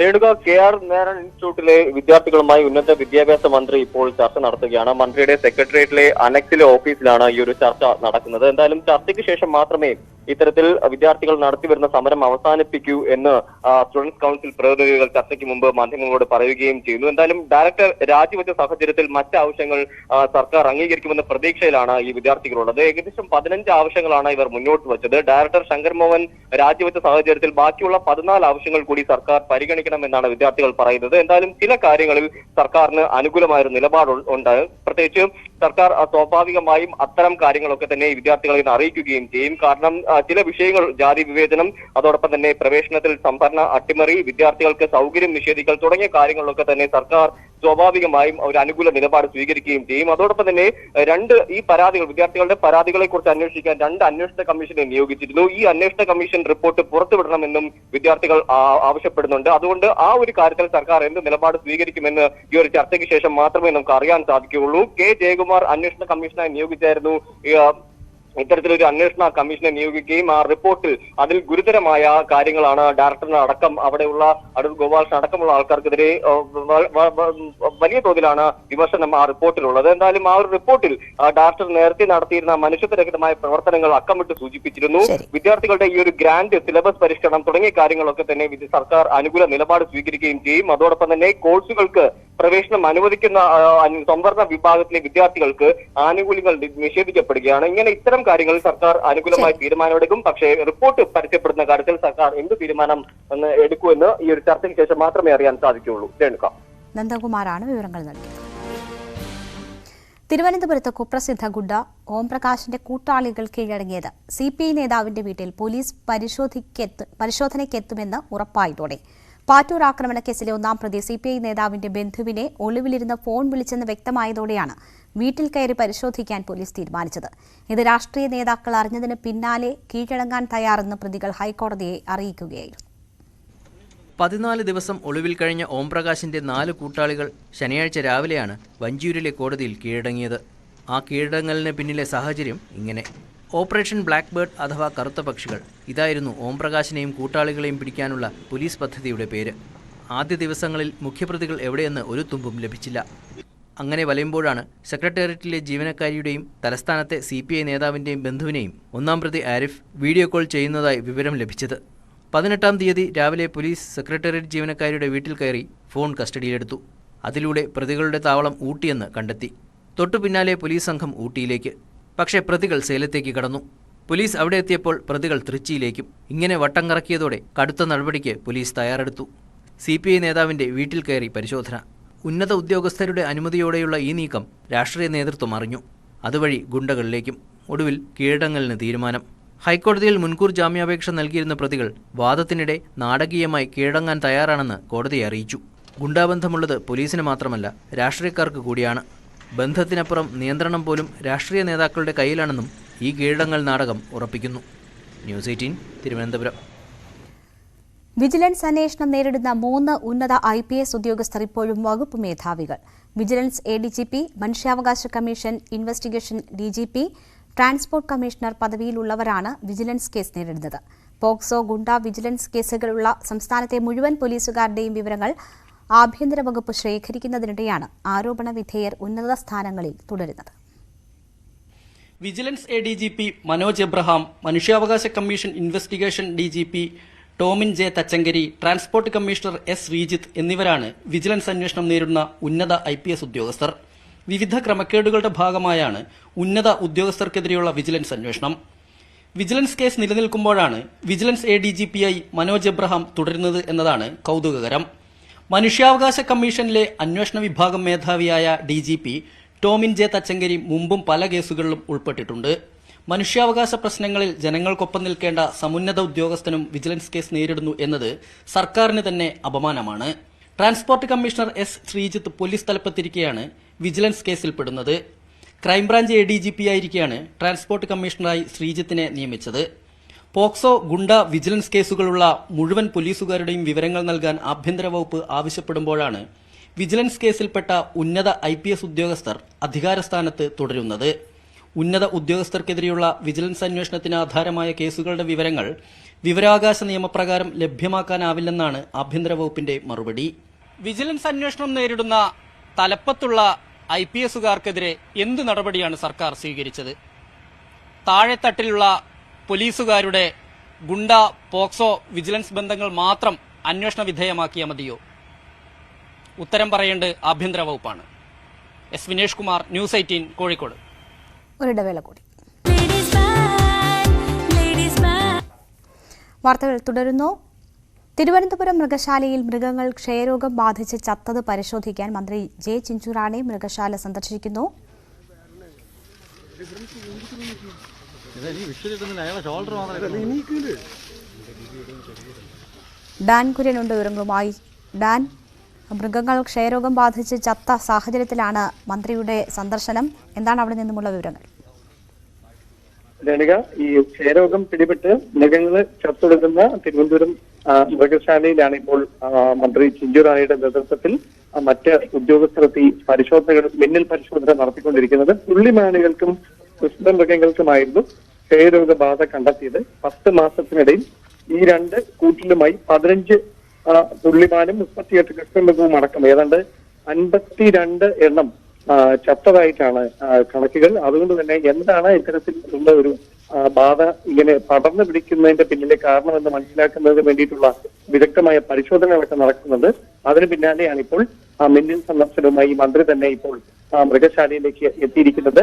രേണുക, KR നാരായണൻ ഇൻസ്റ്റിറ്റ്യൂട്ടിലെ വിദ്യാർത്ഥികളുമായി ഉന്നത വിദ്യാഭ്യാസ മന്ത്രി ഇപ്പോൾ ചർച്ച നടത്തുകയാണ്. മന്ത്രിയുടെ സെക്രട്ടേറിയറ്റിലെ അനക്സിലെ ഓഫീസിലാണ് ഈ ഒരു ചർച്ച നടക്കുന്നത്. എന്തായാലും ചർച്ചയ്ക്ക് ശേഷം മാത്രമേ ഇത്തരത്തിൽ വിദ്യാർത്ഥികൾ നടത്തിവരുന്ന സമരം അവസാനിപ്പിക്കൂ എന്ന് സ്റ്റുഡൻസ് കൌൺസിൽ പ്രതിനിധികൾ ചർച്ചയ്ക്ക് മുമ്പ് മാധ്യമങ്ങളോട് പറയുകയും ചെയ്യുന്നു. എന്തായാലും ഡയറക്ടർ രാജിവെച്ച സാഹചര്യത്തിൽ മറ്റ് ആവശ്യങ്ങൾ സർക്കാർ അംഗീകരിക്കുമെന്ന പ്രതീക്ഷയിലാണ് ഈ വിദ്യാർത്ഥികളുള്ളത്. ഏകദേശം 15 ആവശ്യങ്ങളാണ് ഇവർ മുന്നോട്ട് വെച്ചത്. ഡയറക്ടർ ശങ്കർ മോഹൻ രാജിവെച്ച സാഹചര്യത്തിൽ ബാക്കിയുള്ള 14 ആവശ്യങ്ങൾ കൂടി സർക്കാർ പരിഗണിക്കണമെന്നാണ് വിദ്യാർത്ഥികൾ പറയുന്നത്. എന്തായാലും ചില കാര്യങ്ങളിൽ സർക്കാരിന് അനുകൂലമായൊരു നിലപാടുണ്ട്. പ്രത്യേകിച്ച് സർക്കാർ സ്വാഭാവികമായും അത്തരം കാര്യങ്ങളൊക്കെ തന്നെ വിദ്യാർത്ഥികളെ അറിയിക്കുകയും ചെയ്യും. കാരണം ചില വിഷയങ്ങൾ, ജാതി വിവേചനം, അതോടൊപ്പം തന്നെ പ്രവേശനത്തിൽ സംഭരണ അട്ടിമറി, വിദ്യാർത്ഥികൾക്ക് സൗകര്യം നിഷേധിക്കൽ തുടങ്ങിയ കാര്യങ്ങളിലൊക്കെ തന്നെ സർക്കാർ സ്വാഭാവികമായും ഒരു അനുകൂല നിലപാട് സ്വീകരിക്കുകയും ചെയ്യും. അതോടൊപ്പം തന്നെ ഈ പരാതികൾ, വിദ്യാർത്ഥികളുടെ പരാതികളെ കുറിച്ച് അന്വേഷിക്കാൻ 2 അന്വേഷണ കമ്മീഷനെ നിയോഗിച്ചിരുന്നു. ഈ അന്വേഷണ കമ്മീഷൻ റിപ്പോർട്ട് പുറത്തുവിടണമെന്നും വിദ്യാർത്ഥികൾ ആവശ്യപ്പെടുന്നുണ്ട്. അതുകൊണ്ട് ആ ഒരു കാര്യത്തിൽ സർക്കാർ എന്ത് നിലപാട് സ്വീകരിക്കുമെന്ന് ഈ ഒരു ചർച്ചയ്ക്ക് ശേഷം മാത്രമേ നമുക്ക് അറിയാൻ സാധിക്കുകയുള്ളൂ. K. ജയകുമാർ അന്വേഷണ കമ്മീഷനായി നിയോഗിച്ചായിരുന്നു. ഇത്തരത്തിലൊരു അന്വേഷണ കമ്മീഷനെ നിയോഗിക്കുകയും ആ റിപ്പോർട്ടിൽ അതിൽ ഗുരുതരമായ കാര്യങ്ങളാണ് ഡയറക്ടറിന് അടക്കം, അവിടെയുള്ള അടൂർ ഗോപാലകൃഷ്ണൻ അടക്കമുള്ള ആൾക്കാർക്കെതിരെ വലിയ തോതിലാണ് വിമർശനം ആ റിപ്പോർട്ടിലുള്ളത്. എന്തായാലും ആ ഒരു റിപ്പോർട്ടിൽ ഡയറക്ടർ നേരത്തെ നടത്തിയിരുന്ന മനുഷ്യത്വരഹിതമായ പ്രവർത്തനങ്ങൾ അക്കമിട്ട് സൂചിപ്പിച്ചിരുന്നു. വിദ്യാർത്ഥികളുടെ ഈ ഒരു ഗ്രാൻഡ്, സിലബസ് പരിഷ്കരണം തുടങ്ങിയ കാര്യങ്ങളൊക്കെ തന്നെ സർക്കാർ അനുകൂല നിലപാട് സ്വീകരിക്കുകയും ചെയ്യും. അതോടൊപ്പം തന്നെ കോഴ്സുകൾക്ക് പ്രവേശനം അനുവദിക്കുന്ന സംവരണ വിഭാഗത്തിലെ വിദ്യാർത്ഥികൾക്ക് ആനുകൂല്യങ്ങൾ നിഷേധിക്കപ്പെടുകയാണ്. ഇങ്ങനെ ഇത്തരം കാര്യങ്ങളിൽ സർക്കാർ അനുകൂലമായി തീരുമാനമെടുക്കും. പക്ഷേ റിപ്പോർട്ട് പരസ്യപ്പെടുന്ന കാര്യത്തിൽ സർക്കാർ എന്ത് തീരുമാനം എടുക്കുമെന്ന് ഈ ഒരു ചർച്ചയ്ക്ക് ശേഷം മാത്രമേ അറിയാൻ സാധിക്കുകയുള്ളൂ. രേണുക, നന്ദകുമാറാണ് വിവരങ്ങൾ നൽകിയത്. തിരുവനന്തപുരത്ത് കുപ്രസിദ്ധ ഗുഡ ഓംപ്രകാശിന്റെ കൂട്ടാളികൾ കീഴടങ്ങിയത് CPI നേതാവിന്റെ വീട്ടിൽ പോലീസ് പരിശോധനയ്ക്കെത്തുമെന്ന് ഉറപ്പായതോടെ. പാറ്റൂർ ആക്രമണ കേസിലെ 1-ാം പ്രതി CPI നേതാവിന്റെ ബന്ധുവിനെ ഒളിവിലിരുന്ന് ഫോൺ വിളിച്ചെന്ന് വ്യക്തമായതോടെയാണ് വീട്ടിൽ കയറി പരിശോധിക്കാൻ പോലീസ് തീരുമാനിച്ചത്. ഇത് രാഷ്ട്രീയ നേതാക്കൾ അറിഞ്ഞതിന് പിന്നാലെ കീഴടങ്ങാൻ തയ്യാറെന്ന് പ്രതികൾ ഹൈക്കോടതിയെ അറിയിക്കുകയായിരുന്നു. 14 ദിവസം ഒളിവിൽ കഴിഞ്ഞ ഓംപ്രകാശിന്റെ 4 കൂട്ടാളികൾ ശനിയാഴ്ച രാവിലെയാണ് വഞ്ചിയൂരിലെ കോടതിയിൽ കീഴടങ്ങിയത്. ആ കീഴടങ്ങലിന് പിന്നിലെ സാഹചര്യം ഇങ്ങനെ. ഓപ്പറേഷൻ ബ്ലാക്ക് ബേർഡ് അഥവാ കറുത്ത പക്ഷികൾ, ഇതായിരുന്നു ഓംപ്രകാശിനെയും കൂട്ടാളികളെയും പിടിക്കാനുള്ള പോലീസ് പദ്ധതിയുടെ പേര്. ആദ്യ ദിവസങ്ങളിൽ മുഖ്യപ്രതികൾ എവിടെയെന്ന് ഒരു തുമ്പും ലഭിച്ചില്ല. അങ്ങനെ വലയുമ്പോഴാണ് സെക്രട്ടേറിയറ്റിലെ ജീവനക്കാരിയുടെയും തലസ്ഥാനത്തെ CPI നേതാവിൻ്റെയും ബന്ധുവിനെയും 1-ാം പ്രതി ആരിഫ് വീഡിയോ കോൾ ചെയ്യുന്നതായി വിവരം ലഭിച്ചത്. 18-ാം തീയതി രാവിലെ പോലീസ് സെക്രട്ടേറിയറ്റ് ജീവനക്കാരിയുടെ വീട്ടിൽ കയറി ഫോൺ കസ്റ്റഡിയിലെടുത്തു. അതിലൂടെ പ്രതികളുടെ താവളം ഊട്ടിയെന്ന് കണ്ടെത്തി. തൊട്ടു പിന്നാലെ പോലീസ് സംഘം ഊട്ടിയിലേക്ക്. പക്ഷേ പ്രതികൾ സേലത്തേക്ക് കടന്നു. പോലീസ് അവിടെ എത്തിയപ്പോൾ പ്രതികൾ തൃച്ചിയിലേക്കും. ഇങ്ങനെ വട്ടം കറക്കിയതോടെ കടുത്ത നടപടിക്ക് പോലീസ് തയ്യാറെടുത്തു. CPI നേതാവിൻ്റെ വീട്ടിൽ കയറി പരിശോധന. ഉന്നത ഉദ്യോഗസ്ഥരുടെ അനുമതിയോടെയുള്ള ഈ നീക്കം രാഷ്ട്രീയ നേതൃത്വം അറിഞ്ഞു. അതുവഴി ഗുണ്ടകളിലേക്കും. ഒടുവിൽ കീഴടങ്ങലിന് തീരുമാനം. ഹൈക്കോടതിയിൽ മുൻകൂർ ജാമ്യാപേക്ഷ നൽകിയിരുന്ന പ്രതികൾ വാദത്തിനിടെ നാടകീയമായി കീഴടങ്ങാൻ തയ്യാറാണെന്ന് കോടതിയെ അറിയിച്ചു. ഗുണ്ടാബന്ധമുള്ളത് പോലീസിന് മാത്രമല്ല, രാഷ്ട്രീയക്കാർക്ക് കൂടിയാണ്. ബന്ധത്തിനപ്പുറം നിയന്ത്രണം പോലും രാഷ്ട്രീയ നേതാക്കളുടെ കയ്യിലാണെന്നും ഈ കീഴടങ്ങൽ നാടകം ഉറപ്പിക്കുന്നു. ന്യൂസ് 18 തിരുവനന്തപുരം. വിജിലൻസ് അന്വേഷണം നേരിടുന്ന 3 ഉന്നത IPS ഉദ്യോഗസ്ഥർ ഇപ്പോഴും വകുപ്പ് മേധാവികൾ. വിജിലൻസ് ADGP, മനുഷ്യാവകാശ commission investigation DGP, transport commissioner പദവിയിലുള്ളവരാണ് വിജിലൻസ് കേസ് നേരിടുന്നത്. പോക്സോ, ഗുണ്ട, വിജിലൻസ് കേസുകളുള്ള സംസ്ഥാനത്തെ മുഴുവൻ പോലീസുകാരുടെയും വിവരങ്ങൾ ആഭ്യന്തര വകുപ്പ് ശേഖരിക്കുന്നതിനിടെയാണ് ആരോപണ വിധേയർ ഉന്നത സ്ഥാനങ്ങളിൽ തുടരുന്നത്. വിജിലൻസ് ADGP മനോജ് എബ്രഹാം, മനുഷ്യാവകാശ commission investigation DGP Tomin J Thachankary, transport commissioner S Sreejith എന്നിവരാണ് വിജിലൻസ് അന്വേഷണം നേരിടുന്ന ഉന്നത IPS ഉദ്യോഗസ്ഥർ. വിവിധ ക്രമക്കേടുകളുടെ ഭാഗമായാണ് ഉന്നത ഉദ്യോഗസ്ഥർക്കെതിരെയുള്ള വിജിലൻസ് അന്വേഷണം. വിജിലൻസ് കേസ് നിലനിൽക്കുമ്പോഴാണ് വിജിലൻസ് ADGPയായി മനോജ് എബ്രഹാം തുടരുന്നത് എന്നതാണ് കൗതുകകരം. മനുഷ്യാവകാശ കമ്മീഷനിലെ അന്വേഷണ വിഭാഗം മേധാവിയായ DGP ടോമിൻ ജെ തച്ചങ്കരി മുമ്പും പല കേസുകളിലും ഉൾപ്പെട്ടിട്ടുണ്ട്. മനുഷ്യാവകാശ പ്രശ്നങ്ങളിൽ ജനങ്ങൾക്കൊപ്പം നിൽക്കേണ്ട സമുന്നത ഉദ്യോഗസ്ഥനും വിജിലൻസ് കേസ് നേരിടുന്നു എന്നത് സർക്കാരിന് തന്നെ അപമാനമാണ്. Transport commissioner S Sreejith police തലപ്പത്തിരിക്കെയാണ് വിജിലൻസ് കേസിൽപ്പെടുന്നത്. ക്രൈംബ്രാഞ്ച് ADGPയായിരിക്കെയാണ് ട്രാൻസ്പോർട്ട് കമ്മീഷണറായി ശ്രീജിത്തിനെ നിയമിച്ചത്. പോക്സോ, ഗുണ്ട, വിജിലൻസ് കേസുകളുള്ള മുഴുവൻ പോലീസുകാരുടെയും വിവരങ്ങൾ നൽകാൻ ആഭ്യന്തര വകുപ്പ് ആവശ്യപ്പെടുമ്പോഴാണ് വിജിലൻസ് കേസിൽപ്പെട്ട ഉന്നത IPS ഉദ്യോഗസ്ഥർ അധികാരസ്ഥാനത്ത് തുടരുന്നത്. ഉന്നത ഉദ്യോഗസ്ഥർക്കെതിരെയുള്ള വിജിലൻസ് അന്വേഷണത്തിന് ആധാരമായ കേസുകളുടെ വിവരങ്ങൾ വിവരാവകാശ നിയമപ്രകാരം ലഭ്യമാക്കാനാവില്ലെന്നാണ് ആഭ്യന്തര വകുപ്പിന്റെ മറുപടി. വിജിലൻസ് അന്വേഷണം നേരിടുന്ന തലപ്പത്തുള്ള IPSകാർക്കെതിരെ എന്ത് നടപടിയാണ് സർക്കാർ സ്വീകരിച്ചത്? താഴെത്തട്ടിലുള്ള പോലീസുകാരുടെ ഗുണ്ട, പോക്സോ, വിജിലൻസ് ബന്ധങ്ങൾ മാത്രം അന്വേഷണ വിധേയമാക്കിയാൽ മതിയോ? ഉത്തരം പറയേണ്ടത് ആഭ്യന്തര വകുപ്പാണ്. S Vinesh Kumar, News 18 Kozhikode. ഒരിടവേള കൂടി. വാർത്തകൾ തുടരുന്നു. തിരുവനന്തപുരം മൃഗശാലയിൽ മൃഗങ്ങൾ ക്ഷയരോഗം ബാധിച്ച് ചത്തത് പരിശോധിക്കാൻ മന്ത്രി ജെ ചിഞ്ചുറാണി മൃഗശാല സന്ദർശിക്കുന്നു. ഡാൻ കുര്യനുണ്ട് വിവരങ്ങളുമായി. ഡാൻ, മൃഗങ്ങൾ ക്ഷയരോഗം ബാധിച്ച് ചത്ത സാഹചര്യത്തിലാണ് മന്ത്രിയുടെ സന്ദർശനം. എന്താണ് അവിടെ നിന്നുമുള്ള വിവരങ്ങൾ? രണിക, ഈ ക്ഷയരോഗം പിടിപെട്ട് മൃഗങ്ങൾ ചത്തൊടുക്കുന്ന തിരുവനന്തപുരം മൃഗശാലയിലാണ് ഇപ്പോൾ മന്ത്രി ചിഞ്ചുറാണിയുടെ നേതൃത്വത്തിൽ മറ്റ് ഉദ്യോഗസ്ഥരെത്തി പരിശോധനകൾ, മിന്നൽ പരിശോധന നടത്തിക്കൊണ്ടിരിക്കുന്നത്. പുള്ളിമാനുകൾക്കും കൃഷ്ണമൃഗങ്ങൾക്കുമായിരുന്നു ക്ഷയരോഗബാധ കണ്ടെത്തിയത്. 10 മാസത്തിനിടയിൽ ഈ 2 കൂട്ടിലുമായി 15 പുള്ളിമാനും 38 കൃഷ്ണമൃഗവും അടക്കം ഏതാണ്ട് 52 എണ്ണം ചത്തതായിട്ടാണ് കണക്കുകൾ. അതുകൊണ്ട് തന്നെ എന്താണ് ഇത്തരത്തിലുള്ള ഒരു ബാധ ഇങ്ങനെ പടർന്നു പിടിക്കുന്നതിന്റെ പിന്നിലെ കാരണമെന്ന് മനസ്സിലാക്കുന്നതിന് വേണ്ടിയിട്ടുള്ള വിദഗ്ധമായ പരിശോധനകളൊക്കെ നടക്കുന്നുണ്ട്. അതിന് പിന്നാലെയാണ് ഇപ്പോൾ മിന്നൽ സന്ദർശനവുമായി മന്ത്രി തന്നെ ഇപ്പോൾ മൃഗശാലയിലേക്ക് എത്തിയിരിക്കുന്നത്.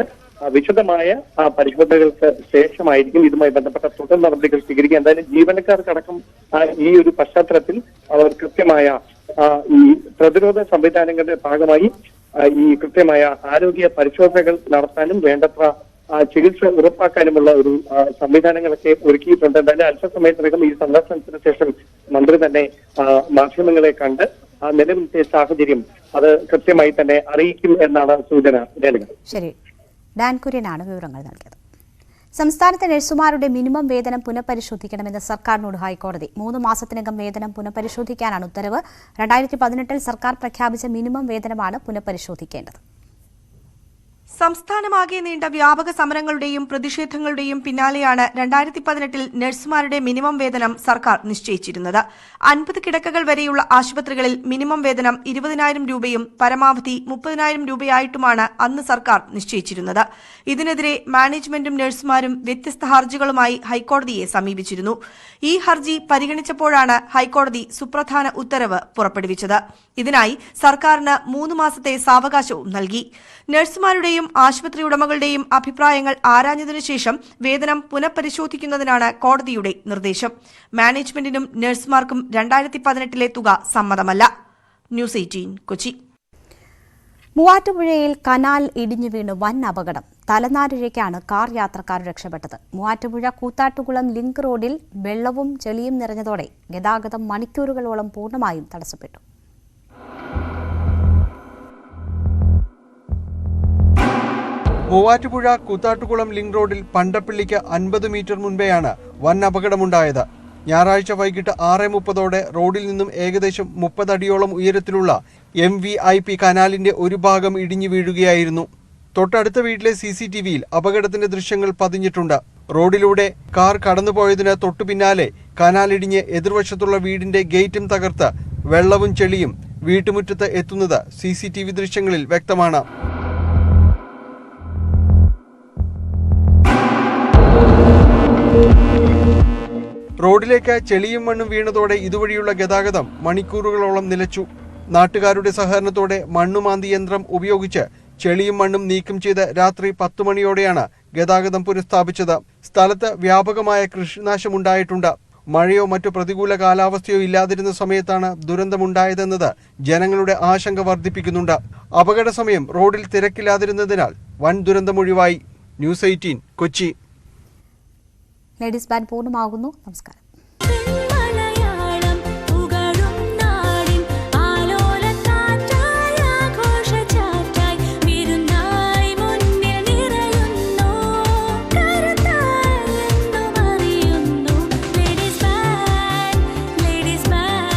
വിശദമായ പരിശോധനകൾക്ക് ശേഷമായിരിക്കും ഇതുമായി ബന്ധപ്പെട്ട തുടർ നടപടികൾ സ്വീകരിക്കുക. എന്തായാലും ജീവനക്കാർക്കടക്കം ഈ ഒരു പശ്ചാത്തലത്തിൽ അവർ കൃത്യമായ ഈ പ്രതിരോധ സംവിധാനങ്ങളുടെ ഭാഗമായി ഈ കൃത്യമായ ആരോഗ്യ പരിശോധനകൾ നടത്താനും വേണ്ടത്ര ചികിത്സ ഉറപ്പാക്കാനുമുള്ള ഒരു സംവിധാനങ്ങളൊക്കെ ഒരുക്കിയിട്ടുണ്ട്. എന്തായാലും അല്പസമയത്തിനകം ഈ സന്ദർശനത്തിന് ശേഷം മന്ത്രി തന്നെ മാധ്യമങ്ങളെ കണ്ട് നിലവിലത്തെ സാഹചര്യം അത് കൃത്യമായി തന്നെ അറിയിക്കും എന്നാണ് സൂചന. ശരി, ഡാൻ കുര്യനാണ് വിവരങ്ങൾ നൽകിയത്. സംസ്ഥാനത്തെ നഴ്സുമാരുടെ മിനിമം വേതനം പുനഃപരിശോധിക്കണമെന്ന് സർക്കാരിനോട് ഹൈക്കോടതി. 3 മാസത്തിനകം വേതനം പുനഃപരിശോധിക്കാനാണ് ഉത്തരവ്. 2018 സർക്കാർ പ്രഖ്യാപിച്ച മിനിമം വേതനമാണ് പുനഃപരിശോധിക്കേണ്ടത്. സംസ്ഥാനമാകെ നീണ്ട വ്യാപക സമരങ്ങളുടെയും പ്രതിഷേധങ്ങളുടെയും പിന്നാലെയാണ് 2018 നഴ്സുമാരുടെ മിനിമം വേതനം സർക്കാർ നിശ്ചയിച്ചിരുന്നത്. 50 കിടക്കകൾ വരെയുള്ള ആശുപത്രികളിൽ മിനിമം വേതനം 20,000 രൂപയും പരമാവധി 30,000 രൂപയായിട്ടുമാണ് അന്ന് സർക്കാർ നിശ്ചയിച്ചിരുന്നത്. ഇതിനെതിരെ മാനേജ്മെന്റും നഴ്സുമാരും വ്യത്യസ്ത ഹർജികളുമായി ഹൈക്കോടതിയെ സമീപിച്ചിരുന്നു. ഈ ഹർജി പരിഗണിച്ചപ്പോഴാണ് ഹൈക്കോടതി സുപ്രധാന ഉത്തരവ് പുറപ്പെടുവിച്ചത്. ഇതിനായി സർക്കാരിന് 3 മാസത്തെ സാവകാശവും നൽകി. നഴ്സുമാരുടെയും ആശുപത്രി ഉടമകളുടെയും അഭിപ്രായങ്ങൾ ആരാഞ്ഞതിനു ശേഷം വേതനം പുനഃപരിശോധിക്കുന്നതിനാണ് കോടതിയുടെ നിർദ്ദേശം. മാനേജ്മെന്റിനും നഴ്സുമാർക്കും 2018 തുക സമ്മതമല്ല. ന്യൂസ് 18 കൊച്ചി. മൂവാറ്റുപുഴയിൽ കനാൽ ഇടിഞ്ഞു വീണ് വൻ അപകടം. തലനാരിഴയ്ക്കാണ് കാർ യാത്രക്കാർ രക്ഷപ്പെട്ടത്. മൂവാറ്റുപുഴ കൂത്താട്ടുകുളം ലിങ്ക് റോഡിൽ വെള്ളവും ചെളിയും നിറഞ്ഞതോടെ ഗതാഗതം മണിക്കൂറുകളോളം പൂർണ്ണമായും തടസ്സപ്പെട്ടു. മൂവാറ്റുപുഴ കൂത്താട്ടുകുളം ലിങ്ക് റോഡിൽ പണ്ടപ്പള്ളിക്ക് 50 മീറ്റർ മുൻപെയാണ് വൻ അപകടമുണ്ടായത്. ഞായറാഴ്ച വൈകിട്ട് 6:30 റോഡിൽ നിന്നും ഏകദേശം 30 അടിയോളം ഉയരത്തിലുള്ള MVP കനാലിന്റെ ഒരു ഭാഗം ഇടിഞ്ഞു വീഴുകയായിരുന്നു. തൊട്ടടുത്ത വീട്ടിലെ CCTVയിൽ അപകടത്തിന്റെ ദൃശ്യങ്ങൾ പതിഞ്ഞിട്ടുണ്ട്. റോഡിലൂടെ കാർ കടന്നുപോയതിന് തൊട്ടു പിന്നാലെ കനാലിടിഞ്ഞ് എതിർവശത്തുള്ള വീടിന്റെ ഗേറ്റും തകർത്ത് വെള്ളവും ചെളിയും വീട്ടുമുറ്റത്ത് എത്തുന്നത് CCTV ദൃശ്യങ്ങളിൽ വ്യക്തമാണ്. റോഡിലേക്ക് ചെളിയും മണ്ണും വീണതോടെ ഇതുവഴിയുള്ള ഗതാഗതം മണിക്കൂറുകളോളം നിലച്ചു. നാട്ടുകാരുടെ സഹകരണത്തോടെ മണ്ണുമാന്തി യന്ത്രം ഉപയോഗിച്ച് ചെളിയും മണ്ണും നീക്കം ചെയ്ത് രാത്രി 10 മണിയോടെയാണ് ഗതാഗതം പുനഃസ്ഥാപിച്ചത്. സ്ഥലത്ത് വ്യാപകമായ കൃഷിനാശമുണ്ടായിട്ടുണ്ട്. മഴയോ മറ്റു പ്രതികൂല കാലാവസ്ഥയോ ഇല്ലാതിരുന്ന സമയത്താണ് ദുരന്തമുണ്ടായതെന്നത് ജനങ്ങളുടെ ആശങ്ക വർദ്ധിപ്പിക്കുന്നുണ്ട്. അപകട സമയം റോഡിൽ തിരക്കില്ലാതിരുന്നതിനാൽ വൻ ദുരന്തമൊഴിവായി. ന്യൂസ് 18 കൊച്ചി. ലേഡീസ് ബാൻഡ് പൂർണ്ണമാകുന്നു. നമസ്കാരം.